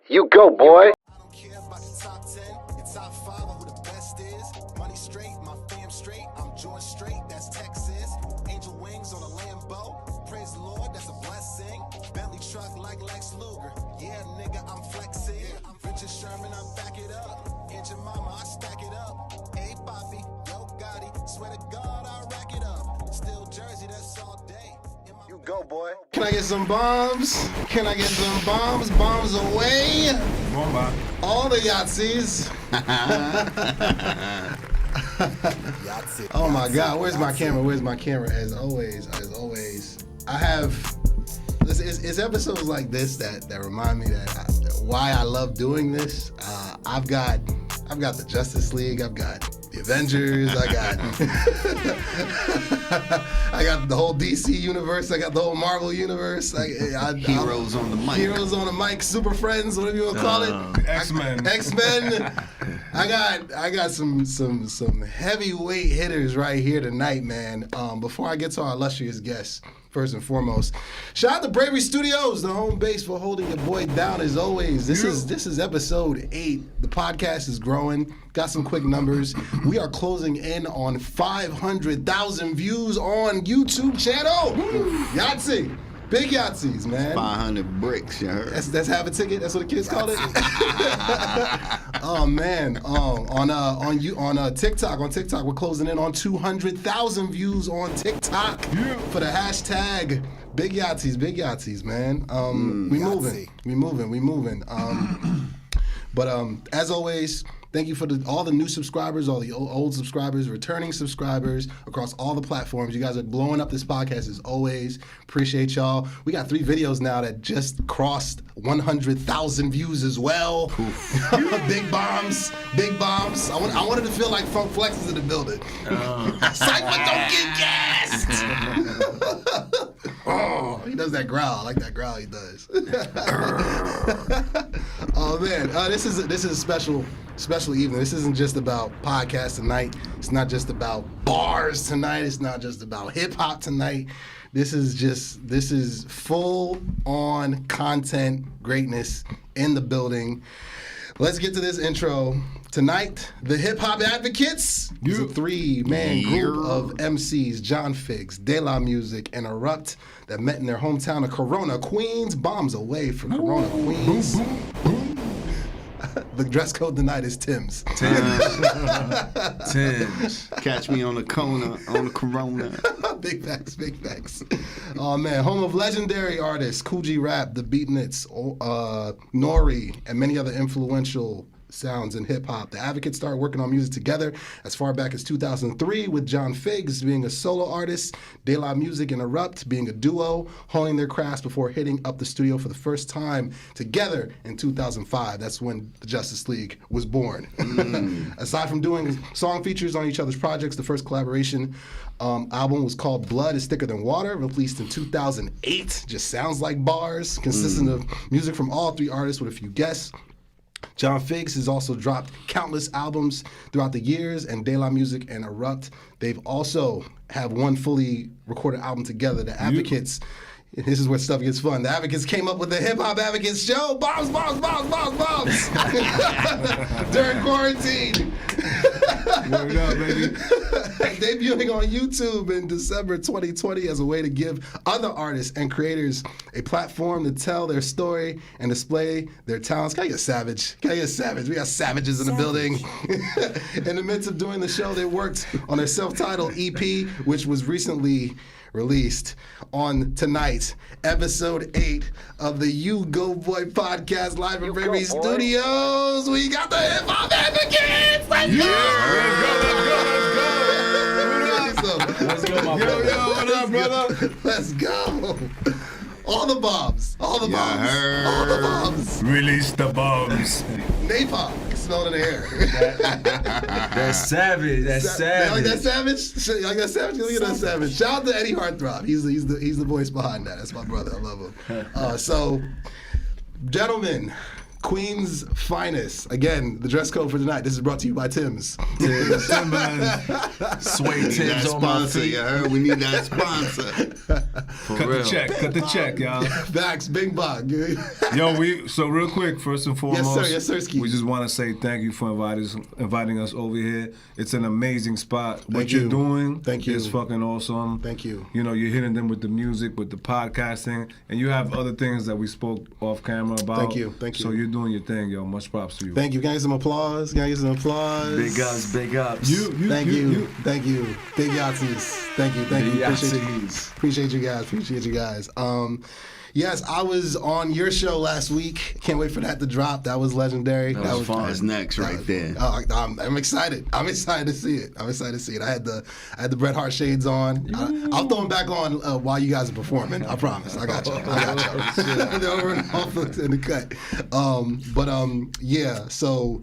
You go, boy. I don't care about the top 10, the top 5 or who the best is. Money straight, my fam straight, I'm George straight, that's Texas. Angel wings on a Lambo, praise the Lord, that's a blessing. Bentley truck like Lex Luger, yeah nigga, I'm flexing. I'm Richard Sherman, I back it up. And your mama, I stack it up. Hey Poppy, yo Gotti, swear to God, I rack it up. Still Jersey, that's all day. You go, boy. Can I get some bombs? Can I get some bombs? Bombs away. All the Yahtzees. Oh my God, where's my camera? Where's my camera? As always, I have. It's episodes like this that remind me why I love doing this. I've got the Justice League. I've got the Avengers. I got the whole DC universe. I got the whole Marvel universe. Heroes on the mic. Heroes on the mic. Super Friends. Whatever you want to call it. X-Men. I got some heavyweight hitters right here tonight, man. Before I get to our illustrious guests, first and foremost, shout out to Bravery Studios, the home base for holding your boy down as always. This is episode 8. The podcast is growing. Got some quick numbers. We are closing in on 500,000 views on YouTube channel. Yahtzee. Big Yahtzees, man. 500 bricks, you heard? That's half a ticket. That's what the kids call it. Oh man. On TikTok, we're closing in on 200,000 views on TikTok for the hashtag Big Yahtzees, man. We moving. But as always, thank you for all the new subscribers, all the old subscribers, returning subscribers across all the platforms. You guys are blowing up this podcast as always. Appreciate y'all. We got 3 videos now that just crossed 100,000 views as well. Big bombs. I wanted to feel like Funk Flex is in the building. Cypher don't get gassed. Oh, he does that growl. I like that growl he does. Oh man, this is a special evening. This isn't just about podcast tonight. It's not just about bars tonight. It's not just about hip hop tonight. This is full on content greatness in the building. Let's get to this intro. Tonight, the Hip Hop Advocates is a 3-man group of MCs, John Figs, De La Music, and Erupt, that met in their hometown of Corona, Queens. Bombs away from Corona, Queens. The dress code tonight is Tim's. Tim's. Catch me on the corner, on the Corona. Big facts. Oh man, home of legendary artists, Kool G Rap, The Beatniks, Nori, and many other influential sounds in hip-hop. The Advocates started working on music together as far back as 2003, with John Figs being a solo artist, De La Music and Erupt being a duo, honing their crafts before hitting up the studio for the first time together in 2005. That's when the Justice League was born. Aside from doing song features on each other's projects, the first collaboration album was called Blood is Thicker Than Water, released in 2008. Just sounds like bars, consisting of music from all 3 artists with a few guests. John Figs has also dropped countless albums throughout the years, and De La Music and Erupt, they've also have one fully recorded album together. The Advocates, and this is where stuff gets fun. The Advocates came up with the Hip Hop Advocates show, bombs, during quarantine. Word up, baby. Debuting on YouTube in December 2020 as a way to give other artists and creators a platform to tell their story and display their talents. Can I get savage? We got savages in the building. In the midst of doing the show, they worked on their self-titled EP, which was recently released. On tonight, episode 8 of the U-Goboy Podcast, live from Bravery Studios. We got the Hip Hop Advocates. Let's go, my brother. Yo, what up, brother? Let's go. All the bombs. Release the bombs. Napalm. Smell it in the air. That's savage. You like that savage? Look at that savage. Shout out to Eddie Heartthrob. He's the voice behind that. That's my brother. I love him. So, gentlemen, Queen's finest. Again, the dress code for tonight. This is brought to you by Tim's. Tim's That on my sponsor, feet. you heard? We need that sponsor. For Cut real. the check. Cut the check, y'all. Facts, Bing Bong. Yo, so real quick, first and foremost, Yes, sir, Ski. we just want to say thank you for inviting us over here. It's an amazing spot. What you. you're doing Thank you. is fucking awesome. Thank you. You know, you're hitting them with the music, with the podcasting, and you have other things that we spoke off camera about. Thank you. So you're doing your thing, yo. Much props to you. Thank you. Can I get some applause? Big ups, big ups. Thank you. Thank you. Big Yahtzees. Thank you. Big Yahtzees. Appreciate you guys. Yes, I was on your show last week. Can't wait for that to drop. That was legendary. That was fun. That's next right there. I'm excited. I'm excited to see it. I had the Bret Hart shades on. I'll throw them back on while you guys are performing. I promise. I got you. They're over and off in the cut. Yeah. So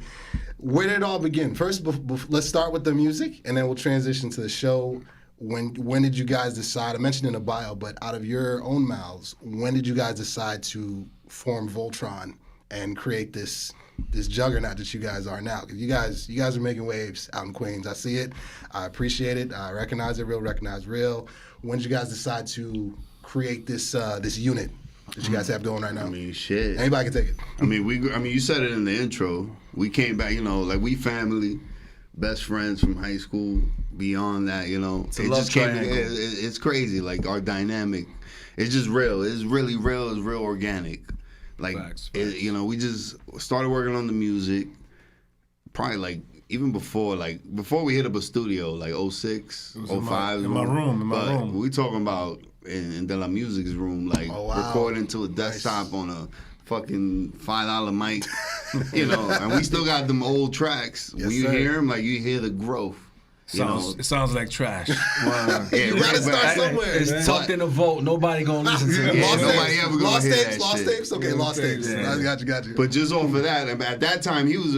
where did it all begin? First, let's start with the music, and then we'll transition to the show. When did you guys decide? I mentioned in the bio, but out of your own mouths, when did you guys decide to form Voltron and create this juggernaut that you guys are now? Because you guys are making waves out in Queens. I see it. I appreciate it. I recognize it. Recognize real. When did you guys decide to create this unit that you guys have going right now? I mean, shit. Anybody can take it. I mean, you said it in the intro. We came back, like we family, best friends from high school. Beyond that, it just came. It's crazy. Like our dynamic, it's just real. It's really real. It's real organic. Like Facts. we just started working on the music. Probably like even before we hit up a studio, like 06, It was 05. in my room. We talking about in De La Music's room, like recording to a desktop on a fucking $5 mic, and we still got them old tracks. Yes, when you sir. hear them, like you hear the growth. It sounds like trash. Yeah, You gotta start somewhere. It's tucked in a vault. Nobody gonna listen to it. Lost nobody tapes. ever gonna Lost hear tapes. that Lost shit. tapes. Okay, lost tapes. Yeah. I got you. But just off of that, at that time he was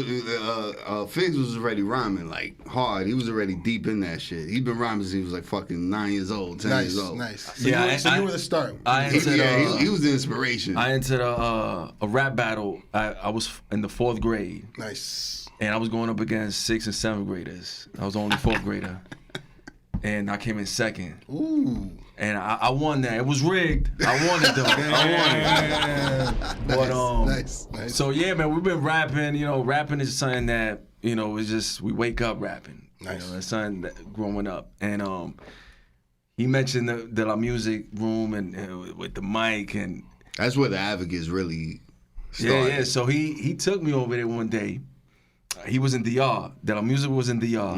Figs was already rhyming like hard. He was already deep in that shit. He'd been rhyming since he was like fucking 9 years old, 10 years old. Nice. So Yeah, you were the start. He was the inspiration. I entered a rap battle. I was in the 4th grade, Nice. and I was going up against 6th and 7th graders. I was the only 4th grader, and I came in 2nd. Ooh. And I won that. It was rigged. I won it though. I won it. But Nice. So yeah, man, we've been rapping. Rapping is something that it's just we wake up rapping. Nice. It's something that growing up. And he mentioned the La Music room and with the mic and That's where the Advocates really started. yeah. So he took me over there one day. He was in DR. The Music was in DR.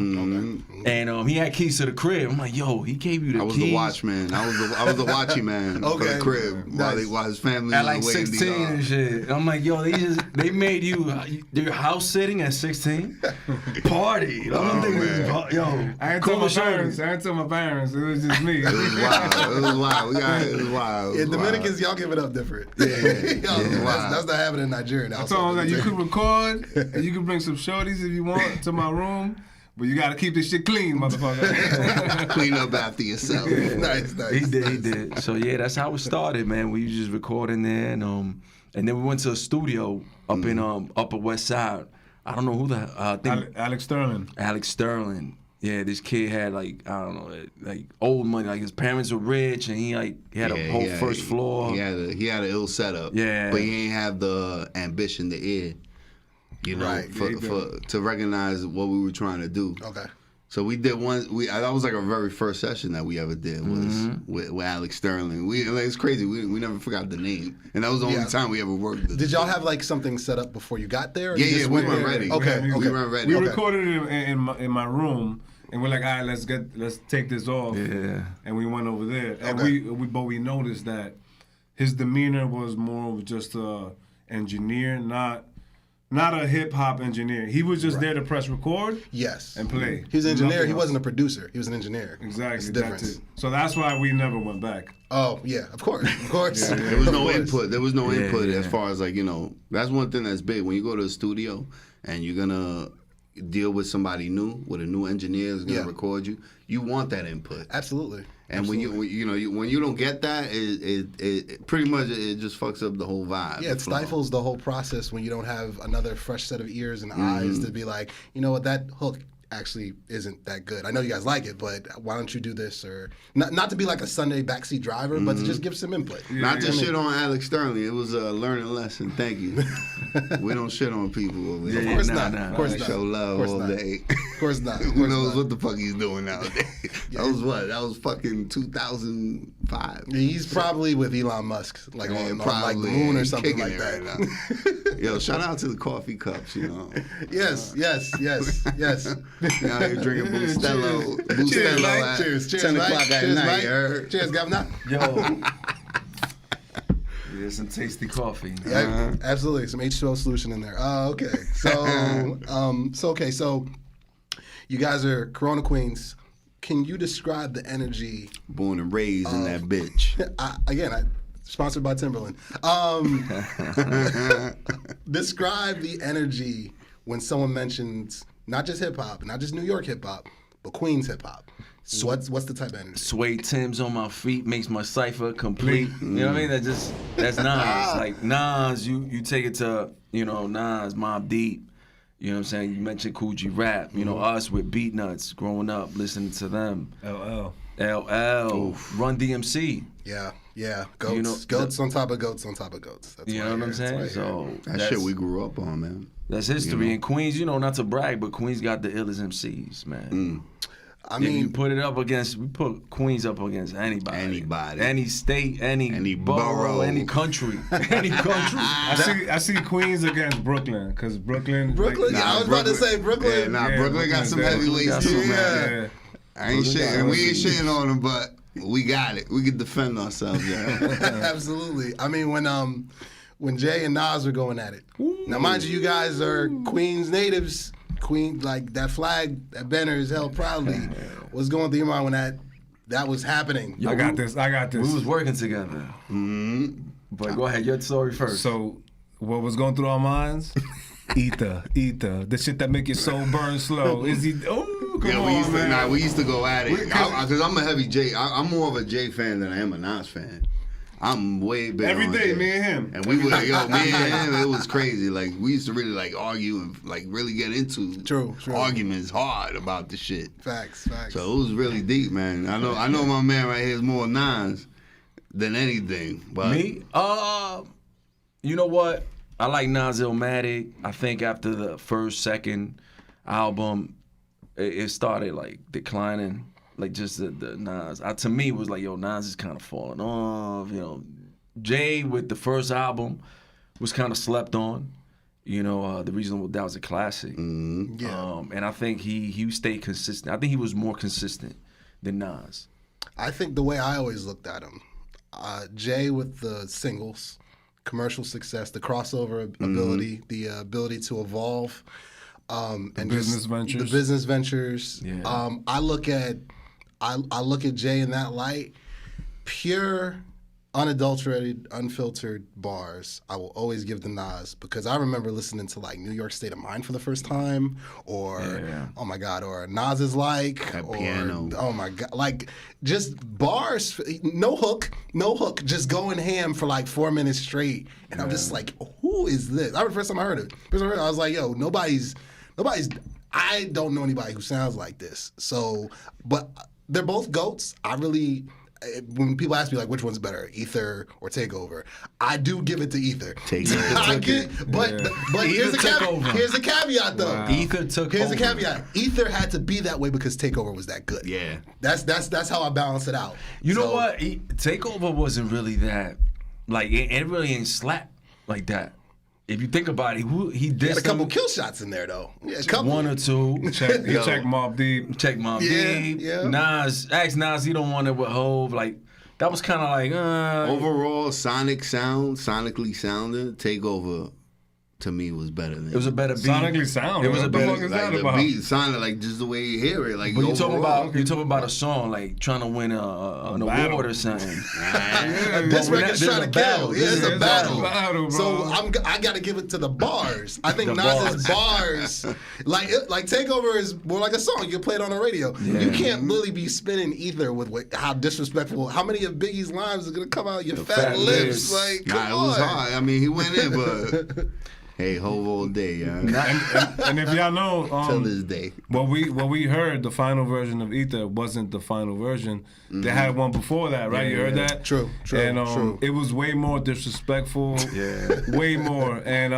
And he had keys to the crib. I'm like, yo, he gave you the keys. I was the watchman. I was the watchy man for Okay. the crib Nice. while his family At was like away in 16 DR. and shit. And I'm like, yo, they made you your house sitting at 16? Party. I'm thinking, yo, I ain't cool tell my as shit. parents. It was just me. It was wild. It was wild. In Dominicans, y'all give it up different. That's not happening in Nigeria now. I told him that you could record and you can bring some shorties if you want to my room, but you gotta keep this shit clean, motherfucker. Clean up after yourself. Nice. He did. So yeah, that's how it started, man. We just recording there, and then we went to a studio up in Upper West Side. I don't know who I think Alex Sterling. Alex Sterling. Yeah, this kid had like old money. Like his parents were rich, and he had a whole first floor. He had an ill setup. Yeah. But he ain't have the ambition, the ear. Right. To recognize what we were trying to do. Okay. So we did one. That was like our very first session that we ever did was with Alex Sterling. It's crazy. We never forgot the name, and that was the only time we ever worked. Did y'all have like something set up before you got there? Or Yeah, you just we went weren't there? ready. Okay. We weren't ready. We Okay. recorded it in my room, and we're like, all right, let's take this off. Yeah. And we went over there, and Okay. we noticed that his demeanor was more of just a engineer, not a hip hop engineer. He was just there to press record. Yes. And play. He was an engineer. Nothing He else. wasn't a producer. He was an engineer. Exactly. That's the That's difference. it. So that's why we never went back. Oh yeah, of course. There was no Of course. input. There was no input yeah. as far as that's one thing that's big. When you go to a studio and you're gonna deal with somebody new, with a new engineer is gonna record you, you want that input. Absolutely. And when you don't get that, it pretty much it just fucks up the whole vibe. Yeah, it stifles the whole process when you don't have another fresh set of ears and eyes to be like, you know what, that hook actually isn't that good. I know you guys like it, but why don't you do this? Or not to be like a Sunday backseat driver, but to just give some input. Not to shit on Alex Sterling. It was a learning lesson. Thank you. We don't shit on people over here. Of course not. Of course not. Show love all day. Of course not. Who knows what the fuck he's doing nowadays? That was what? That was fucking 2005. He's probably with Elon Musk, like on like the moon or something like that. Right. Yo, shout out to the coffee cups, you know. Yes. Out here drinking Bustelo. Cheers, Mike. Cheers, 10 o'clock at night. Cheers, Governor. Yo. Yeah, some tasty coffee. Yeah, absolutely. Some H2O solution in there. Okay. So you guys are Corona Queens. Can you describe the energy? Born and raised in that bitch. Sponsored by Timberland. Describe the energy when someone mentions not just hip hop, not just New York hip hop, but Queens hip hop. So what's the type of energy? Suede Timbs on my feet makes my cipher complete. You know what I mean? That's Nas. Like Nas, you take it to, Nas, Mobb Deep. You know what I'm saying? You mentioned Cool G Rap. You know, us with Beat Nuts growing up, listening to them. LL. Run DMC. Yeah. Goats. Goats on top of goats on top of goats. That's you know what I'm saying? So that shit we grew up on, man. That's history. And Queens, not to brag, but Queens got the illest MCs, man. I mean, you we put Queens up against anybody, any state, any borough, any country, I see Queens against Brooklyn because Brooklyn. I was about to say Brooklyn. Brooklyn got some heavyweights too, man. I ain't shitting. We ain't shitting on them, but we got it. We can defend ourselves, yeah. Absolutely. I mean, when Jay and Nas were going at it. Now, mind you guys are Queens natives. Queen, like that flag, that banner is held proudly. What's going through your mind when that was happening? I got this. We was working together. But go ahead, your story first. So, what was going through our minds? Ether, the shit that make your soul burn slow. Is he? Oh, come on, man. We used to go at it because I'm a heavy Jay. I'm more of a Jay fan than I am a Nas fan. I'm way better. Every day, Jay. Me and him. And we would, me and him, it was crazy. Like, we used to really, argue and, really get into True. arguments hard about the shit. Facts. So it was really deep, man. I know my man right here is more Nas than anything. But me? You know what? I like Nas Illmatic. I think after the second album, it started, declining. Just the Nas. To me, it was like, Nas is kind of falling off. Jay with the first album was kind of slept on. The Reasonable Doubt was a classic. Yeah. And I think he stayed consistent. I think he was more consistent than Nas. I think the way I always looked at him, Jay with the singles, commercial success, the crossover ability, the ability to evolve, and business ventures. The business ventures. Yeah. I look at Jay in that light, pure, unadulterated, unfiltered bars. I will always give the Nas because I remember listening to New York State of Mind for the first time, or oh my God, or Nas is that or piano. Oh my God, just bars, no hook, just going ham for 4 minutes straight, and I'm just like, who is this? I remember the first time I heard it. I was like, nobody's. I don't know anybody who sounds like this. So, but they're both goats. When people ask me which one's better, Ether or Takeover, I do give it to Ether. Takeover. But here's the caveat though. Wow. Ether took Here's over. the caveat. Ether had to be that way because Takeover was that good. Yeah. That's how I balance it out. You know what? Takeover wasn't really that. It really ain't slap like that. If you think about it, he did had a couple kill shots in there though. Yeah, a couple. One or two. Check Mobb Deep. Check Mobb Deep. Yeah. Nas, ask Nas, he don't want it with Hov. That was kind of overall sonically sounding. Takeover to me was better than It was a better beat. Sonically sound. It was what a the better fuck is like that the about? beat sounded like just the way you hear it. Like But you overall. talking about a song like trying to win an battle. award or something. This But record's there's trying a to battle. kill. Yeah, it's There's a a battle. battle, bro. So I got to give it to the bars. I think The Nas's bars, like Takeover is more like a song. You play it on the radio. You can't really be spinning ether with how disrespectful. How many of Biggie's lines are gonna come out your fat fat lips? lips. Like, Nah, come it was on. hard. I mean, he went in, but hey, whole all day, yeah. And if y'all know, Till this day. what we heard, the final version of Ether wasn't the final version. They had one before that, right? You heard that? True, And true. it was way more disrespectful. Way more. And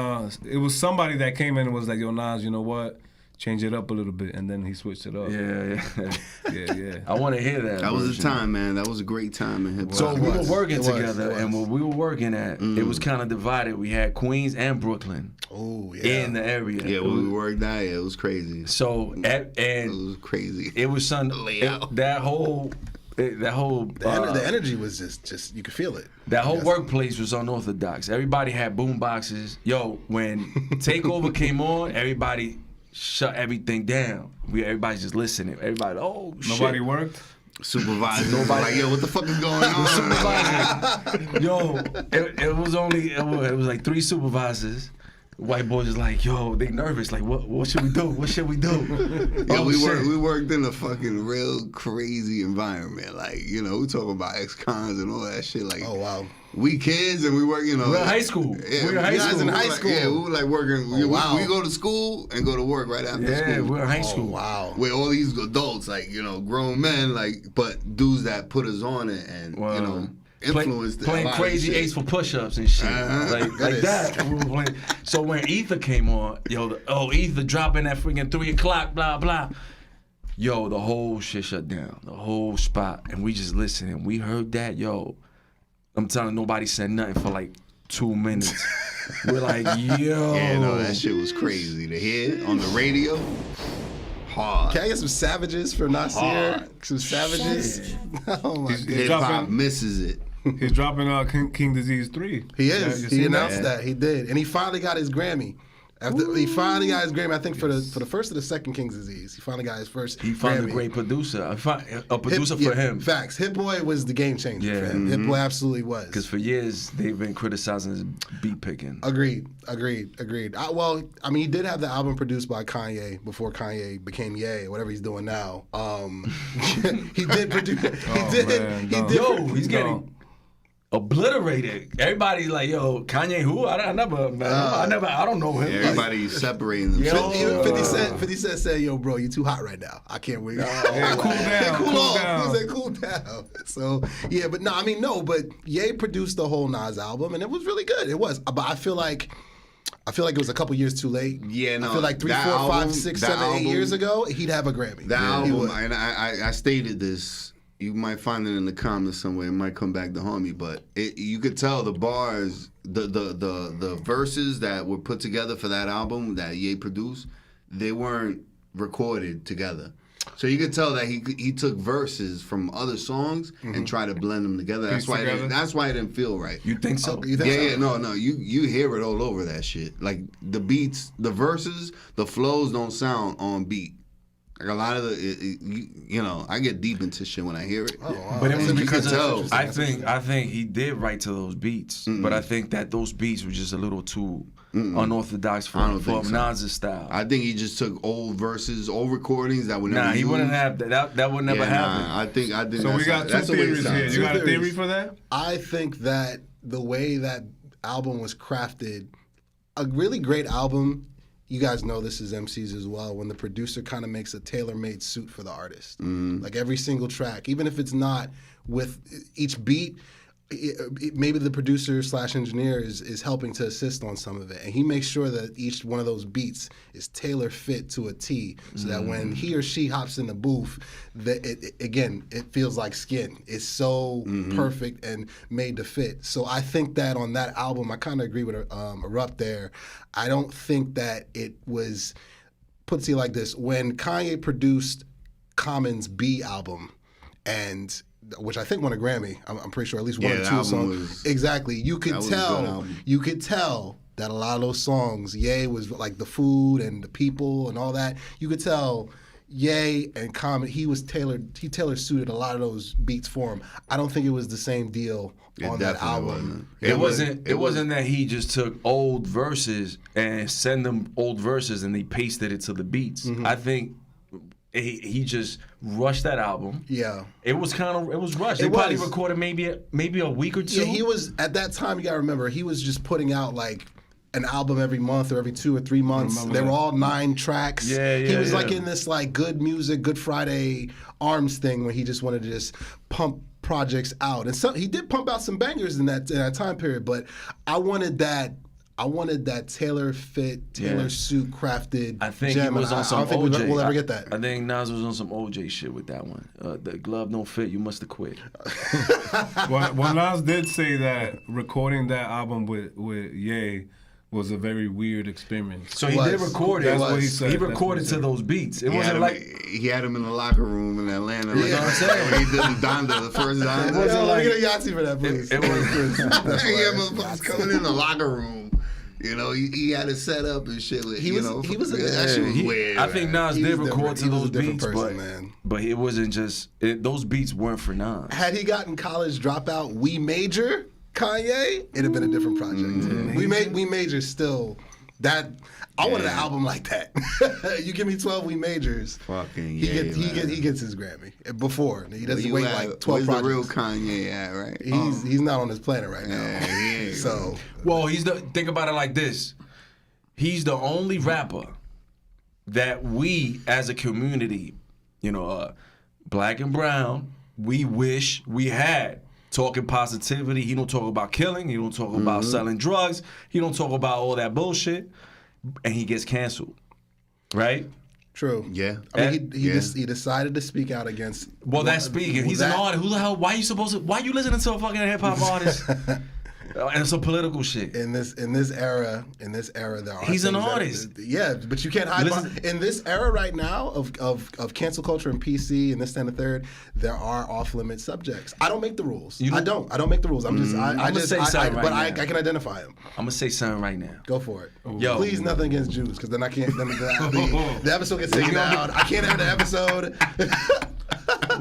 it was somebody that came in and was like, "Yo, Nas, you know what? Change it up a little bit," and then he switched it up. Yeah. I want to hear that. That was the version. time, man. That was a great time in hip hop. So we were working It was. together, and what we were working at, it was Mm. kind of divided. We had Queens and Brooklyn Oh yeah. in the area. yeah, when we worked out, yeah, it was crazy. So It and was crazy. it was Layout. that whole The energy was just you could feel it. that whole Yes. workplace was unorthodox. Everybody had boom boxes. Yo, when Takeover came on, everybody shut everything down. Everybody's just listening. Everybody, oh shit. Nobody worked. Supervisor, like, yo, what the fuck is going on? Supervisor. Yo, it was like 3 supervisors. White boys is like, yo, they nervous. Like, what should we do? What should we do? Yeah, Oh, we shit. worked in a fucking real crazy environment. Like, you know, we talk about ex-cons and all that shit. Like, Oh wow. we kids and we work, you know. We're in high school. Yeah, We're in high we guys school. in high like- school. Yeah, we were like working. wow. We go to school and go to work right after Yeah, school. we're in high Oh school. wow. With all these adults, like, you know, grown men, like, but dudes that put us on it and, you know, influenced it. Playing a lot crazy of shit. Ace for push-ups and shit, like Goodness. that. We were playing. So when Ether came on, Ether dropping that freaking 3 o'clock, blah blah. Yo, the whole shit shut down, the whole spot, and we just listened. And we heard that, yo. I'm telling you, nobody said nothing for like 2 minutes. We're like, yo. Yeah, no, that shit was crazy to hear on the radio. Hard. Can I get some savages for Nasir? Some savages. Oh my He's god. Hip hop dropping- misses it. He's dropping King Disease 3. He Yeah, is. you He seen announced that. He did, and he finally got his Grammy. After he finally got his Grammy, I think for the first or the second King's Disease, he finally got his first. He found Grammy. a great producer. A producer Hip- for yeah, him. Facts. Hit Boy was the game changer Yeah. for him. Hit Boy absolutely was. Because for years they've been criticizing his beat picking. Agreed. Well, I mean, he did have the album produced by Kanye before Kanye became Ye, whatever he's doing now. He did produce. man, no. Yo, he's getting obliterated. Everybody's like, yo, Kanye who? I don't know him. Everybody's separating themselves. Yo. Even 50 Cent said, yo, bro, you too hot right now. I can't wait. Yeah, cool down, cool cool off. down. He said, cool down. So, yeah, but but Ye produced the whole Nas album, and it was really good. It was. But I feel like it was a couple years too late. Yeah, no, I feel like 3, 4, that 5, album- 6, that 7, 8 album- years ago, he'd have a Grammy. That He album, would. and I stated this. You might find it in the comments somewhere. It might come back to haunt me, but you could tell the bars, the verses that were put together for that album that Ye produced, they weren't recorded together. So you could tell that he took verses from other songs and tried to blend them together. That's Piece why together. that's why it didn't feel right. You think so? You think so? Yeah, no. You hear it all over that shit. Like the beats, the verses, the flows don't sound on beat. Like a lot of I get deep into shit when I hear it. Oh, wow. But it was You because could tell. I think he did write to those beats, but I think that those beats were just a little too unorthodox I don't for think so. Nas's style. I think he just took old verses, old recordings that would never. Nah, he used. wouldn't have that would never happen. Nah, I think. So that's we got two that's the way it theories here. sounds. You got a theories. theory for that? I think that the way that album was crafted, a really great album. You guys know this is MCs as well. When the producer kind of makes a tailor-made suit for the artist, like every single track, even if it's not with each beat, maybe the producer / engineer is helping to assist on some of it, and he makes sure that each one of those beats is tailor fit to a T, so that when he or she hops in the booth, that it feels like skin. It's so perfect and made to fit. So I think that on that album, I kind of agree with Erupt there. I don't think that it was put to you like this. When Kanye produced Common's B album, and which I think won a Grammy. I'm pretty sure at least one Yeah, or the two album songs. was- Exactly. You could that was a good tell. album. You could tell that a lot of those songs, Ye was like the food and the people and all that. You could tell Ye and Common, he tailor suited a lot of those beats for him. I don't think it was the same deal on that album. It wasn't that he just took old verses and sent them old verses and they pasted it to the beats. I think he just rushed that album. Yeah, it was rushed. They probably recorded maybe a week or two. Yeah, he was at that time. You gotta remember, he was just putting out like an album every month or every 2 or 3 months. They were all 9 tracks. He was like in this like Good Music, Good Friday Arms thing where he just wanted to just pump projects out. And he did pump out some bangers in that time period. But I wanted that tailor suit crafted. I think gem. he was on some OJ. I don't think we'll ever get that. I think Nas was on some OJ shit with that one. The glove don't fit. You must have quit. Well, Nas did say that recording that album with Ye was a very weird experience. So he did record it. That's what he said. He recorded to those beats. It wasn't like he had him in the locker room in Atlanta. You know what I'm saying? When he did the Donda, the first Donda. It wasn't like get a Yahtzee for that, please. It was. He had motherfuckers coming in the locker room. You know, he had it set up and shit. That shit was weird. I think Nas did record to those beats, person, but it wasn't just those beats weren't for Nas. Had he gotten College Dropout, We Major, Kanye, it'd have been a different project. We Major still that. I wanted an album like that. You give me 12 We Majors. Fucking he gets his Grammy before. He doesn't wait like 12 projects. Where's the real Kanye at, right? He's not on this planet right now. So well, think about it like this. He's the only rapper that we as a community, black and brown, we wish we had. Talking positivity. He don't talk about killing. He don't talk about selling drugs. He don't talk about all that bullshit. And he gets canceled, right? True. Yeah. I mean, he decided to speak out against. Well, that's speaking. He's an artist. Who the hell? Why you listening to a fucking hip hop artist? And some political shit. In this era, there are. He's an artist. But you can't hide. In this era right now of cancel culture and PC and this and the third, there are off limit subjects. I don't make the rules. I don't make the rules. I'm just. I can identify them. I'm gonna say something right now. Go for it. Yo, please, nothing against Jews, because then I can't. The episode gets taken down. I can't have the episode.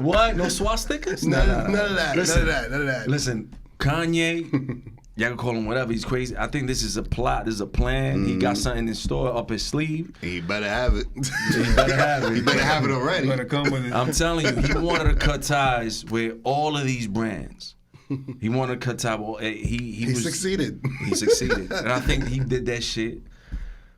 What? No swastikas? None of that. None of that. Listen, Kanye. Y'all can call him whatever. He's crazy. I think this is a plot. This is a plan. He got something in store up his sleeve. He better have it. He better have it already. Better come with it. I'm telling you, he wanted to cut ties with all of these brands. He wanted to cut ties. He succeeded. He succeeded, and I think he did that shit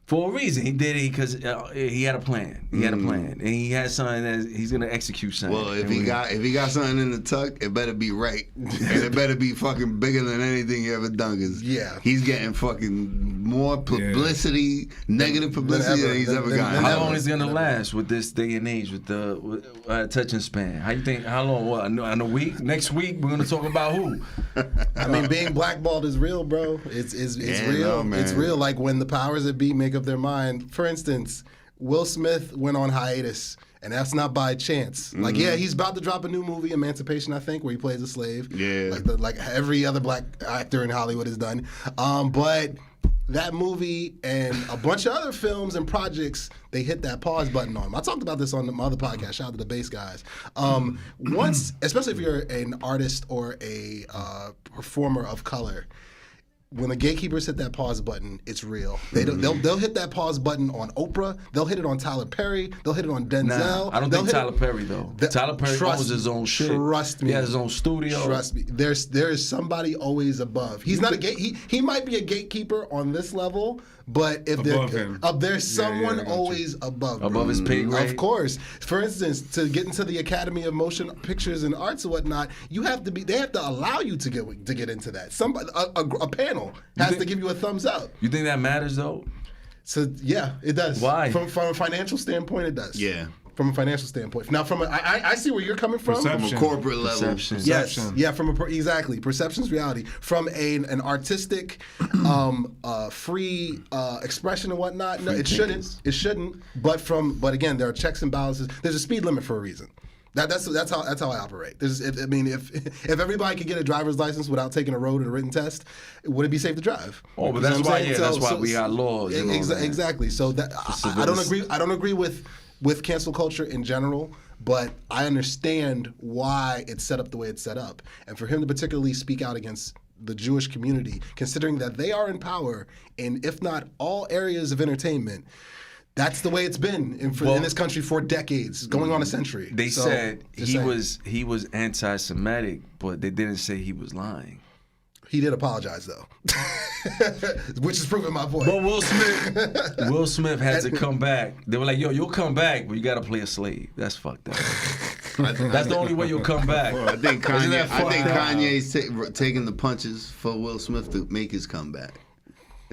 for a reason. He did it because he had a plan. He had a plan, and he had something that he's gonna execute something. Well, if he got something in the tuck, it better be right, and it better be fucking bigger than anything he ever done. Cause he's getting fucking more publicity, negative publicity than he's ever gotten. How long is it gonna last with this day and age with the attention span? How you think? How long? What? In a week? Next week we're gonna talk about who? I mean, being blackballed is real, bro. It's real. No, it's real. Like when the powers that be make up their mind. For instance, Will Smith went on hiatus, and that's not by chance. Like, he's about to drop a new movie, Emancipation, I think, where he plays a slave. Yeah. Like every other black actor in Hollywood has done. But that movie and a bunch of other films and projects, they hit that pause button on them. I talked about this on my other podcast. Shout out to the Bass guys. Once, especially if you're an artist or a performer of color, when the gatekeepers hit that pause button, it's real. They'll hit that pause button on Oprah. They'll hit it on Tyler Perry. They'll hit it on Denzel. Nah, I don't think Tyler Perry though. Tyler Perry owns his own shit. Trust me. He has his own studio. Trust me. There is somebody always above. He's not a gate. He might be a gatekeeper on this level, but if there's someone always above his pay grade. Of course. For instance, to get into the Academy of Motion Pictures and Arts and whatnot, they have to allow you to get into that. Somebody, a panel has to give you a thumbs up. You think that matters though? So yeah, it does. Why? From a financial standpoint, it does. Yeah. From a financial standpoint. Now, I see where you're coming from. From a corporate level. Yes. Yeah. Exactly. Perception's reality. From an artistic, free expression and whatnot. No, it shouldn't. It shouldn't. But again, there are checks and balances. There's a speed limit for a reason. That's how I operate. If everybody could get a driver's license without taking a road and a written test, would it be safe to drive? Oh, but that's why. Yeah, that's why we got laws. Exactly. So that I don't agree. I don't agree with cancel culture in general, but I understand why it's set up the way it's set up, and for him to particularly speak out against the Jewish community, considering that they are in power in, if not all areas of entertainment. That's the way it's been in this country for decades, going on a century. They said he was anti-Semitic, but they didn't say he was lying. He did apologize though, which is proving my point. But Will Smith had to come back. They were like, "Yo, you'll come back, but you got to play a slave." That's fucked up. That's the only way you'll come back. I think Kanye's taking the punches for Will Smith to make his comeback.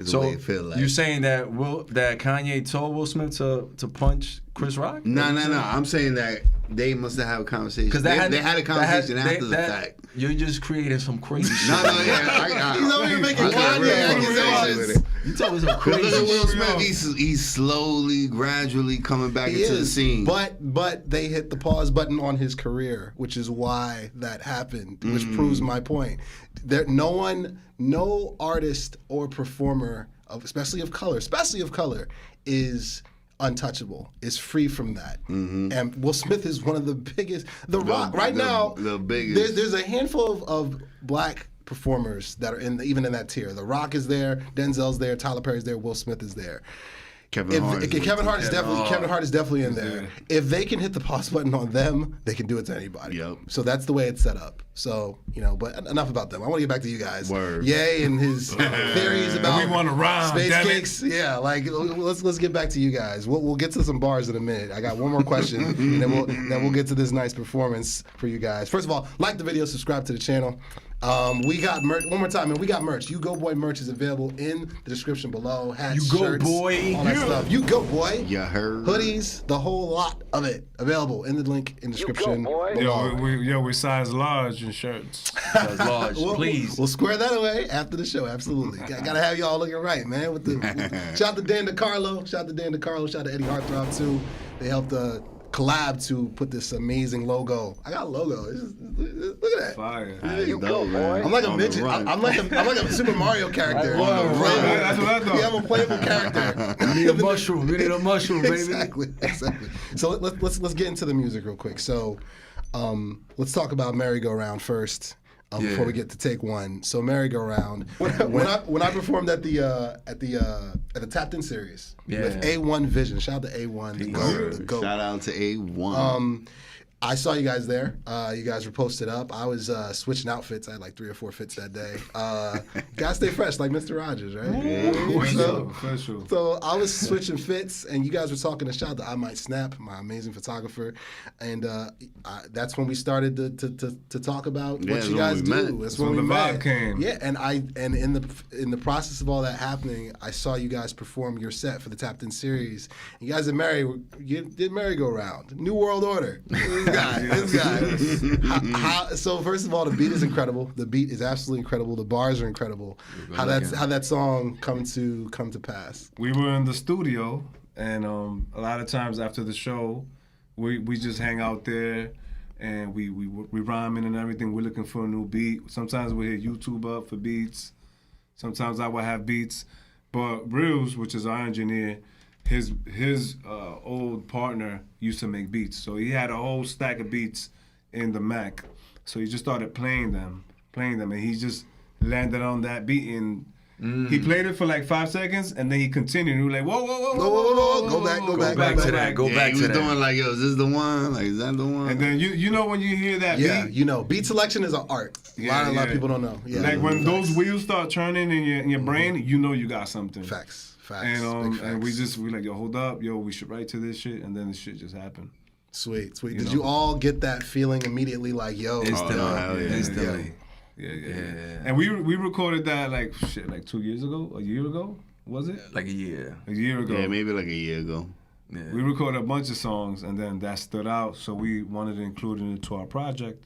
So you saying that Kanye told Will Smith to punch Chris Rock? No. I'm saying that they must have had a conversation. Because they had a conversation after the fact. You're just creating some crazy shit. He's over here making Kanye accusations. You talking some crazy shit. Look at Will Smith. He's slowly, gradually coming back into the scene. But they hit the pause button on his career, which is why that happened, which proves my point. No artist or performer, especially of color, is untouchable, is free from that. And Will Smith is one of the biggest. The Rock right now. The biggest. There's a handful of black performers that are even in that tier. The Rock is there, Denzel's there, Tyler Perry's there, Will Smith is there. Kevin Hart is definitely in there. If they can hit the pause button on them, they can do it to anybody. Yep. So that's the way it's set up. So, but enough about them. I want to get back to you guys. Word. Ye and his theories about we want to rhyme, space cakes. Yeah, let's get back to you guys. We'll get to some bars in a minute. I got one more question, and then we'll get to this nice performance for you guys. First of all, like the video, subscribe to the channel. We got merch. One more time, man. We got merch. U-Goboy merch is available in the description below. Hats, shirts, all that stuff. U-Goboy. You heard. Hoodies, the whole lot of it available in the link in the description below. We size large in shirts. Size large, please. We'll square that away after the show. Absolutely. Gotta have y'all looking right, man. Shout out to Dan DiCarlo. Shout out to Eddie Heartthrob too. They helped collab to put this amazing logo. I got a logo. Look at that. Fire. U-Goboy. I'm like a midget. I'm like a Super Mario character. That's what I thought. Yeah, I'm a playable character. We need a mushroom. We need a mushroom, baby. Exactly. So let's get into the music real quick. So let's talk about Merry Go Round first. Before we get to take one. So Merry Go Round. When I performed at the Tapped In series with A1 Vision. Shout out to A1. The GOAT. Shout out to A1. I saw you guys there. You guys were posted up. I was switching outfits. I had like 3 or 4 fits that day. Gotta stay fresh, like Mr. Rogers, right? Yeah. So I was switching fits, and you guys were talking to shout out to I Might Snap, my amazing photographer, and that's when we started to talk about what you guys do. That's when we met. Came. Yeah, and in the process of all that happening, I saw you guys perform your set for the Tapped In series. You guys did Merry Go Round, New World Order. This guy. So first of all, the beat is incredible. The beat is absolutely incredible. The bars are incredible. How that song come to pass? We were in the studio, and a lot of times after the show, we just hang out there, and we rhyming and everything. We're looking for a new beat. Sometimes we hit YouTube up for beats. Sometimes I will have beats, but Reels, which is our engineer, his old partner used to make beats, so he had a whole stack of beats in the Mac. So he just started playing them, and he just landed on that beat, and he played it for like 5 seconds, and then he continued. And we were like, whoa, go back to that. He was doing like, yo, is this the one? Like, is that the one? And then you know when you hear that beat, beat selection is an art. A lot of people don't know. Yeah, like when those wheels start turning in your brain, you know you got something. Facts. And we like, yo, hold up, we should write to this shit, and then the shit just happened. Sweet. Did you all get that feeling immediately, like, yo? Instantly. Yeah. And we recorded that like 2 years ago, a year ago, was it? Like a year. A year ago. Yeah, maybe like a year ago. Yeah. We recorded a bunch of songs, and then that stood out, so we wanted to include it into our project.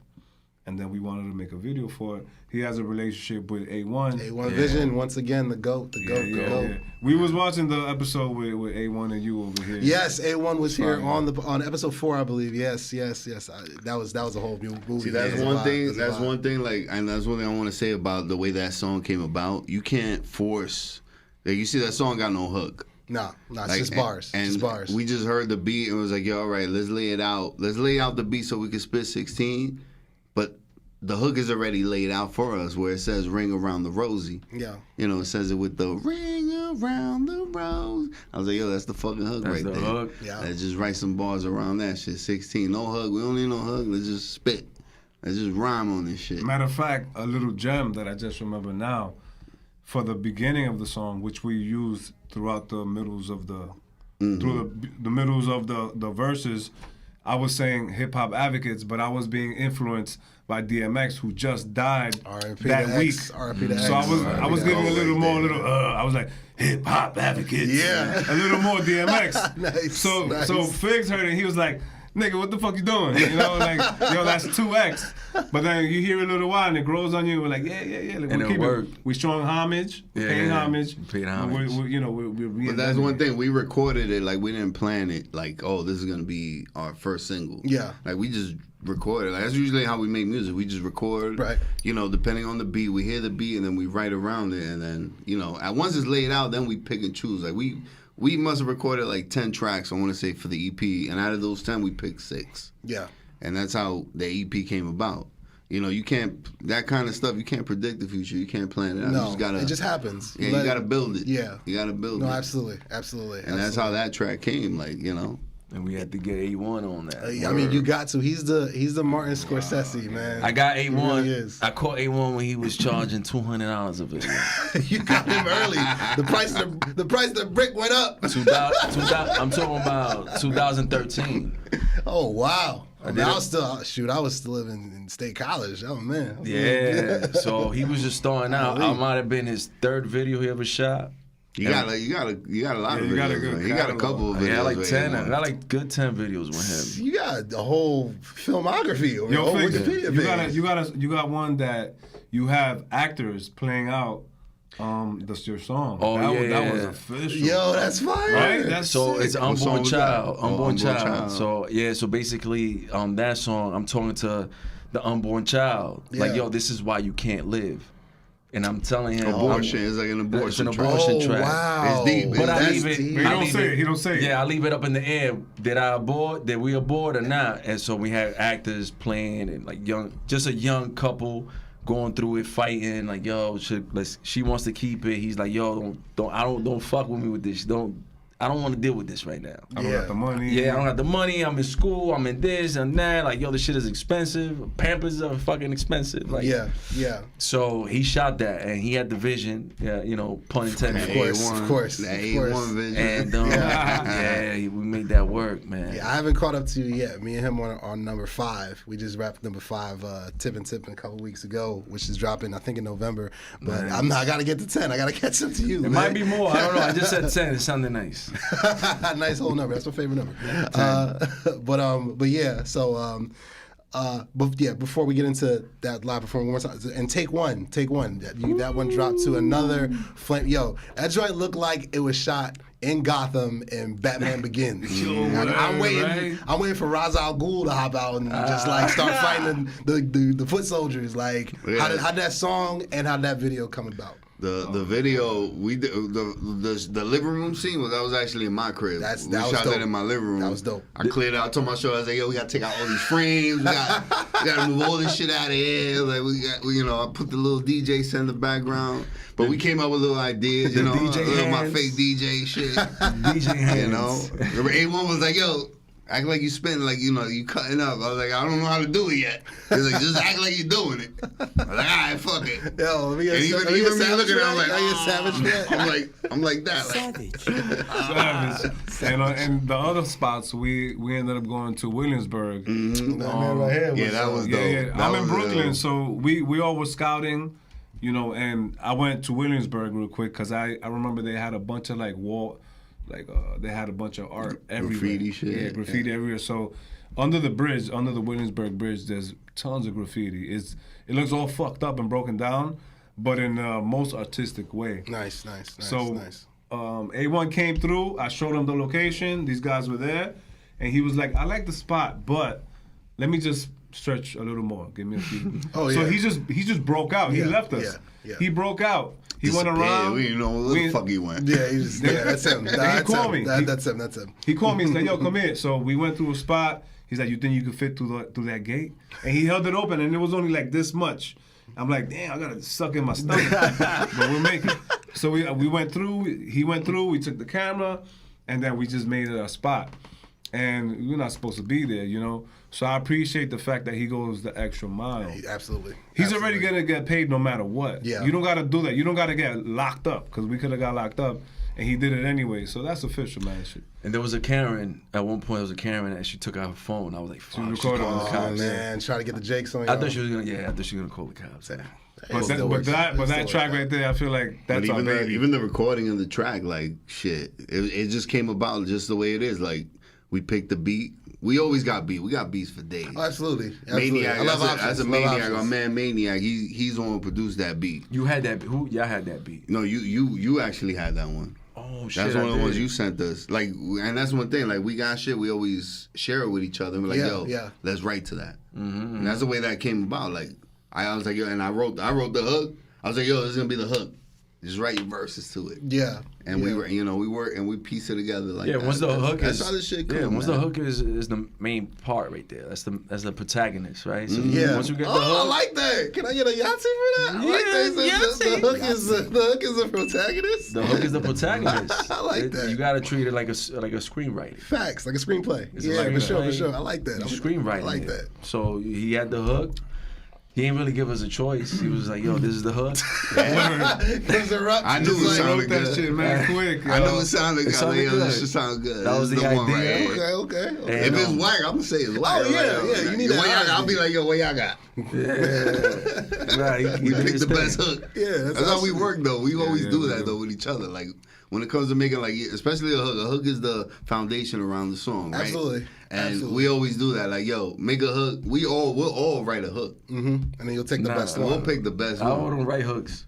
and then we wanted to make a video for it. He has a relationship with A1. A1 Vision, once again, the GOAT, the GOAT. Yeah. We was watching the episode with A1 and you over here. Yes, A1 was here on episode 4, I believe. Yes. That was a whole new movie. See, that's one thing. That's one thing. Like, and that's one thing I want to say about the way that song came about. You can't force. Like, you see, that song got no hook. Nah, Like, it's just bars. And just bars. we just heard the beat and was like, yo, all right, let's lay it out. Let's lay out the beat so we can spit 16. But the hook is already laid out for us where it says ring around the rosy. Yeah. You know, it says it with the ring around the rose. I was like, yo, that's the fucking hook That's right the there. hook. Yeah. Let's just write some bars around that shit. 16. No hook. We don't need no hook. Let's just spit. Let's just rhyme on this shit. Matter of fact, a little gem that I just remember now, for the beginning of the song, which we used throughout the middles of the middles of the verses, I was saying hip hop advocates, but I was being influenced by DMX, who just died R.I.P. that to week. X, R.I.P. to X. So I was giving a little more, I was like hip hop advocates. Yeah. A little more DMX. Nice, So nice. Figs heard it. He was like, nigga, what the fuck you doing? You know, like, yo, that's 2X. But then you hear it a little while and it grows on you. We're like, yeah. Like, And it worked. We showing homage. Yeah, Paying yeah. homage. Paid homage. We're But that's one thing. We recorded it like we didn't plan it. Like, oh, this is gonna be our first single. Yeah. Like we just recorded. Like that's usually how we make music. We just record. Right. You know, depending on the beat, we hear the beat and then we write around it. And then once it's laid out, then we pick and choose. Like we must have recorded like 10 tracks. I want to say for the EP, and out of those 10, we picked 6. Yeah. And that's how the EP came about. You know, you can't, that kind of stuff, you can't predict the future. You can't plan it out. No, you just gotta, it just happens. Yeah, you gotta build it. Yeah. You gotta build No, it. absolutely. And that's how that track came, like, And we had to get A1 on that. I mean, you got to. He's the Martin Scorsese, man. I got He A1. really is. I caught A1 when he was charging $200 a video. You got him early. The price of the brick went up. I'm talking about 2013. Oh wow. I did was still living in State College. Oh man. Yeah. So he was just starting out. I might have been his 3rd video he ever shot. You got a lot of videos. you got a good man. You got a couple of videos. I got like with 10. A1. I got like good 10 videos with him. You got a whole filmography or Yo, whole Figs, Wikipedia page. you got one that you have actors playing out your song. Oh, that was yeah. official. Yo, that's fire. Right? That's So sick. it's What song Unborn was Child. that? Unborn Unborn Child. Child. So yeah, so basically that song, I'm talking to the unborn child. Like, Yeah. yo, this is why you can't live. And I'm telling him Abortion is like an abortion. It's an track. abortion Oh track. wow. It's deep. But I That's leave it. deep. But he I don't leave say it. He don't say it. Yeah, I leave it up in the air. Did I abort? Did we abort or not? And so we had actors playing and like just a young couple going through it, fighting. Like, yo, she wants to keep it. He's like, yo, don't fuck with me with this. I don't want to deal with this right now. I don't got the money. Yeah, I don't have the money. I'm in school. I'm in this and that. Like, yo, this shit is expensive. Pampers are fucking expensive. Like, Yeah. So he shot that, and he had the vision. Yeah, pun intended. Of course. That of course. A1 vision. And yeah, we made that work, man. Yeah, I haven't caught up to you yet. Me and him on number 5. We just wrapped number 5, Tippin' a couple weeks ago, which is dropping, I think, in November. But Nice. I got to get to 10. I got to catch up to you. It might be more. I don't know. I just said 10. It sounded nice. Nice whole number. That's my favorite number. But yeah. So before we get into that live performance, one more time, and take one. That one dropped to another flame. Yo, that joint looked like it was shot in Gotham in Batman Begins. I'm waiting. right? I'm waiting for Ra's al Ghul to hop out and just like start fighting the foot soldiers. Like, Yeah. how did that song and how did that video come about? The video we did, the living room scene was actually in my crib. That we was shot dope. that in my living room. That was dope. I cleared out. I told my show, I was like, yo, we gotta take out all these frames. We gotta move all this shit out of here. Like I put the little DJ set in the background. But we came up with little ideas, The DJ my hands. fake DJ shit. DJ hands. Remember A1 was like, yo, act like you spitting, like, you cutting up. I was like, I don't know how to do it yet. He was like, just act like you're doing it. I was like, all right, fuck it. Yo, let me get And even me looking at him, I'm like, Savage. I'm like that. Like, Savage. And the other spots, we ended up going to Williamsburg. Man right here. yeah, that was dope. Yeah. That I'm in was, Brooklyn, so we all were scouting, and I went to Williamsburg real quick because I remember they had a bunch of like they had a bunch of art everywhere. Graffiti shit. Yeah, graffiti everywhere. So under the bridge, under the Williamsburg Bridge, there's tons of graffiti. It looks all fucked up and broken down, but in the most artistic way. Nice. So A1 came through. I showed him the location. These guys were there, and he was like, "I like the spot, but let me just stretch a little more. Give me a few." So he just broke out. He left us. Yeah. He broke out. He went around. We didn't know where the fuck he went. Yeah, that's him. He called me. That's him. He called me. He's like, "Yo, come here." So we went through a spot. He's like, "You think you could fit through that gate?" And he held it open, and it was only like this much. I'm like, "Damn, I gotta suck in my stomach." But we'll make it. So we went through. He went through. We took the camera, and then we just made it a spot. And we're not supposed to be there, you know. So I appreciate the fact that he goes the extra mile. Absolutely. He's already gonna get paid no matter what. Yeah. You don't gotta do that. You don't gotta get locked up, because we could have got locked up, and he did it anyway. So that's official, man. Shit. And there was a Karen at one point. There was a Karen and she took out her phone. I was like, "Fuck." She recorded on the cops. Man, try to get the Jakes on you. I thought she was gonna call the cops. But that track right there, I feel like that's But our baby. even the recording of the track, like shit, it just came about just the way it is. Like we picked the beat. We always got beat. We got beats for days. Oh, absolutely. Maniac. I love options. As a Maniac, our man Maniac, he's the one who produced that beat. You had that. Y'all had that beat? No, you actually had that one. Oh shit! That's one of the ones you sent us. Like, and that's one thing. Like, we got shit. We always share it with each other. And we're like, let's write to that. Mm-hmm. And that's the way that came about. Like, I was like, yo, and I wrote the hook. I was like, yo, this is gonna be the hook. Just write your verses to it. Yeah. And we work and we piece it together like that. Once the hook that's how this shit comes. Once the hook is the main part right there. That's the protagonist, right? So once you get the hook, I like that. Can I get a Yahtzee for that? I like that. So the hook is the protagonist. The hook is the protagonist. I like that. You gotta treat it like a screenwriting. Facts, like a screenplay. It's Yeah, like for sure. a- I like that. Screenwriting. I like that. So he had the hook. He didn't really give us a choice. He was like, "Yo, this is the hook." I knew it sounded good. That shit, man, quick. I knew it sounded good. sounded Yo, good. this should sound good. That was This is the one idea. right here. Okay. And, If it's whack, I'm gonna say it's whack. Oh, yeah. You need what that y'all got? I'll be like, yo, what y'all got? Right, he We did picked his the thing. best hook. Yeah, That's how we awesome. work, though. We always do that, man. though, with each other. Like, when it comes to making, like, especially a hook is the foundation around the song, right? Absolutely. And we always do that. Like, yo, make a hook. We'll all write a hook. Mm-hmm. And then you'll take the best We'll one. pick the best I one. don't write hooks.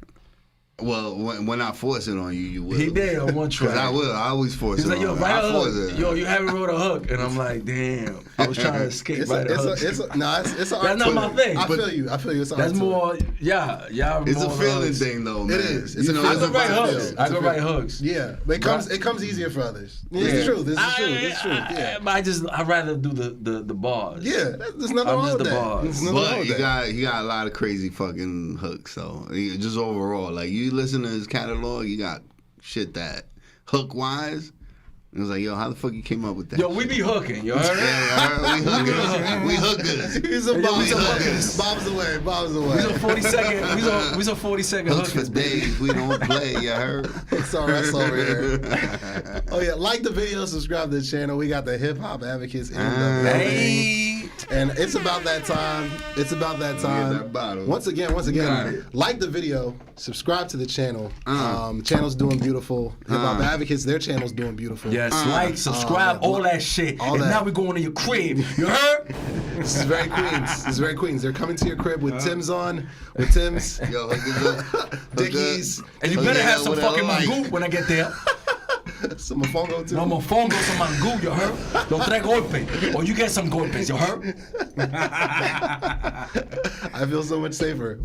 Well, when I force it on you, you will. He did on one track. Because I will. I always force He's it like, on "Yo, you. write I a force hook. it. Yo, you haven't wrote a hook." And I'm like, "Damn, I was trying to escape It's right an a hook." art That's to not it. my thing. I feel you. It's an art That's to more, it. y'all. It's a more feeling hooks. thing, though, man. It is. It's You a know, I feeling. can write It's a hooks. feeling. I can write hooks. Yeah, but it comes easier for others. It's true. This is true. Yeah. But I'd rather do the bars. Yeah, there's nothing I'm wrong just with the that. bars. There's nothing wrong But with he got a lot of crazy fucking hooks, though. Just overall, like, you listen to his catalog, you got shit that hook wise. It was like, yo, how the fuck you came up with that? Yo, we be hooking. You heard it? Yeah, we hookers. He's a Yo, Bob's we some away. hookers. Bob's away. We's a 40-second. We's a 40-second Hooks for hookers, baby. days. We don't play. You heard? Hooks on us over here. Oh yeah, like the video, subscribe to the channel. We got the Hip Hop Advocates in the building. Hey. And it's about that time. It's about that time. that bottle. Once again, like the video, subscribe to the channel. Channel's doing beautiful. Hip Hop Advocates, their channel's doing beautiful. Yes, like, subscribe, all that shit. all And that. now we're going to your crib. You heard? This is very Queens. This is very Queens. They're coming to your crib with Tim's on, with Tim's, Yo, hookers up. Dickies, And you Okay, better have some what I fucking like. mangú when I get there. some mofongo too. No mofongo, some mangú, you heard? Don't trae golpe. Or you get some golpes, you heard? I feel so much safer.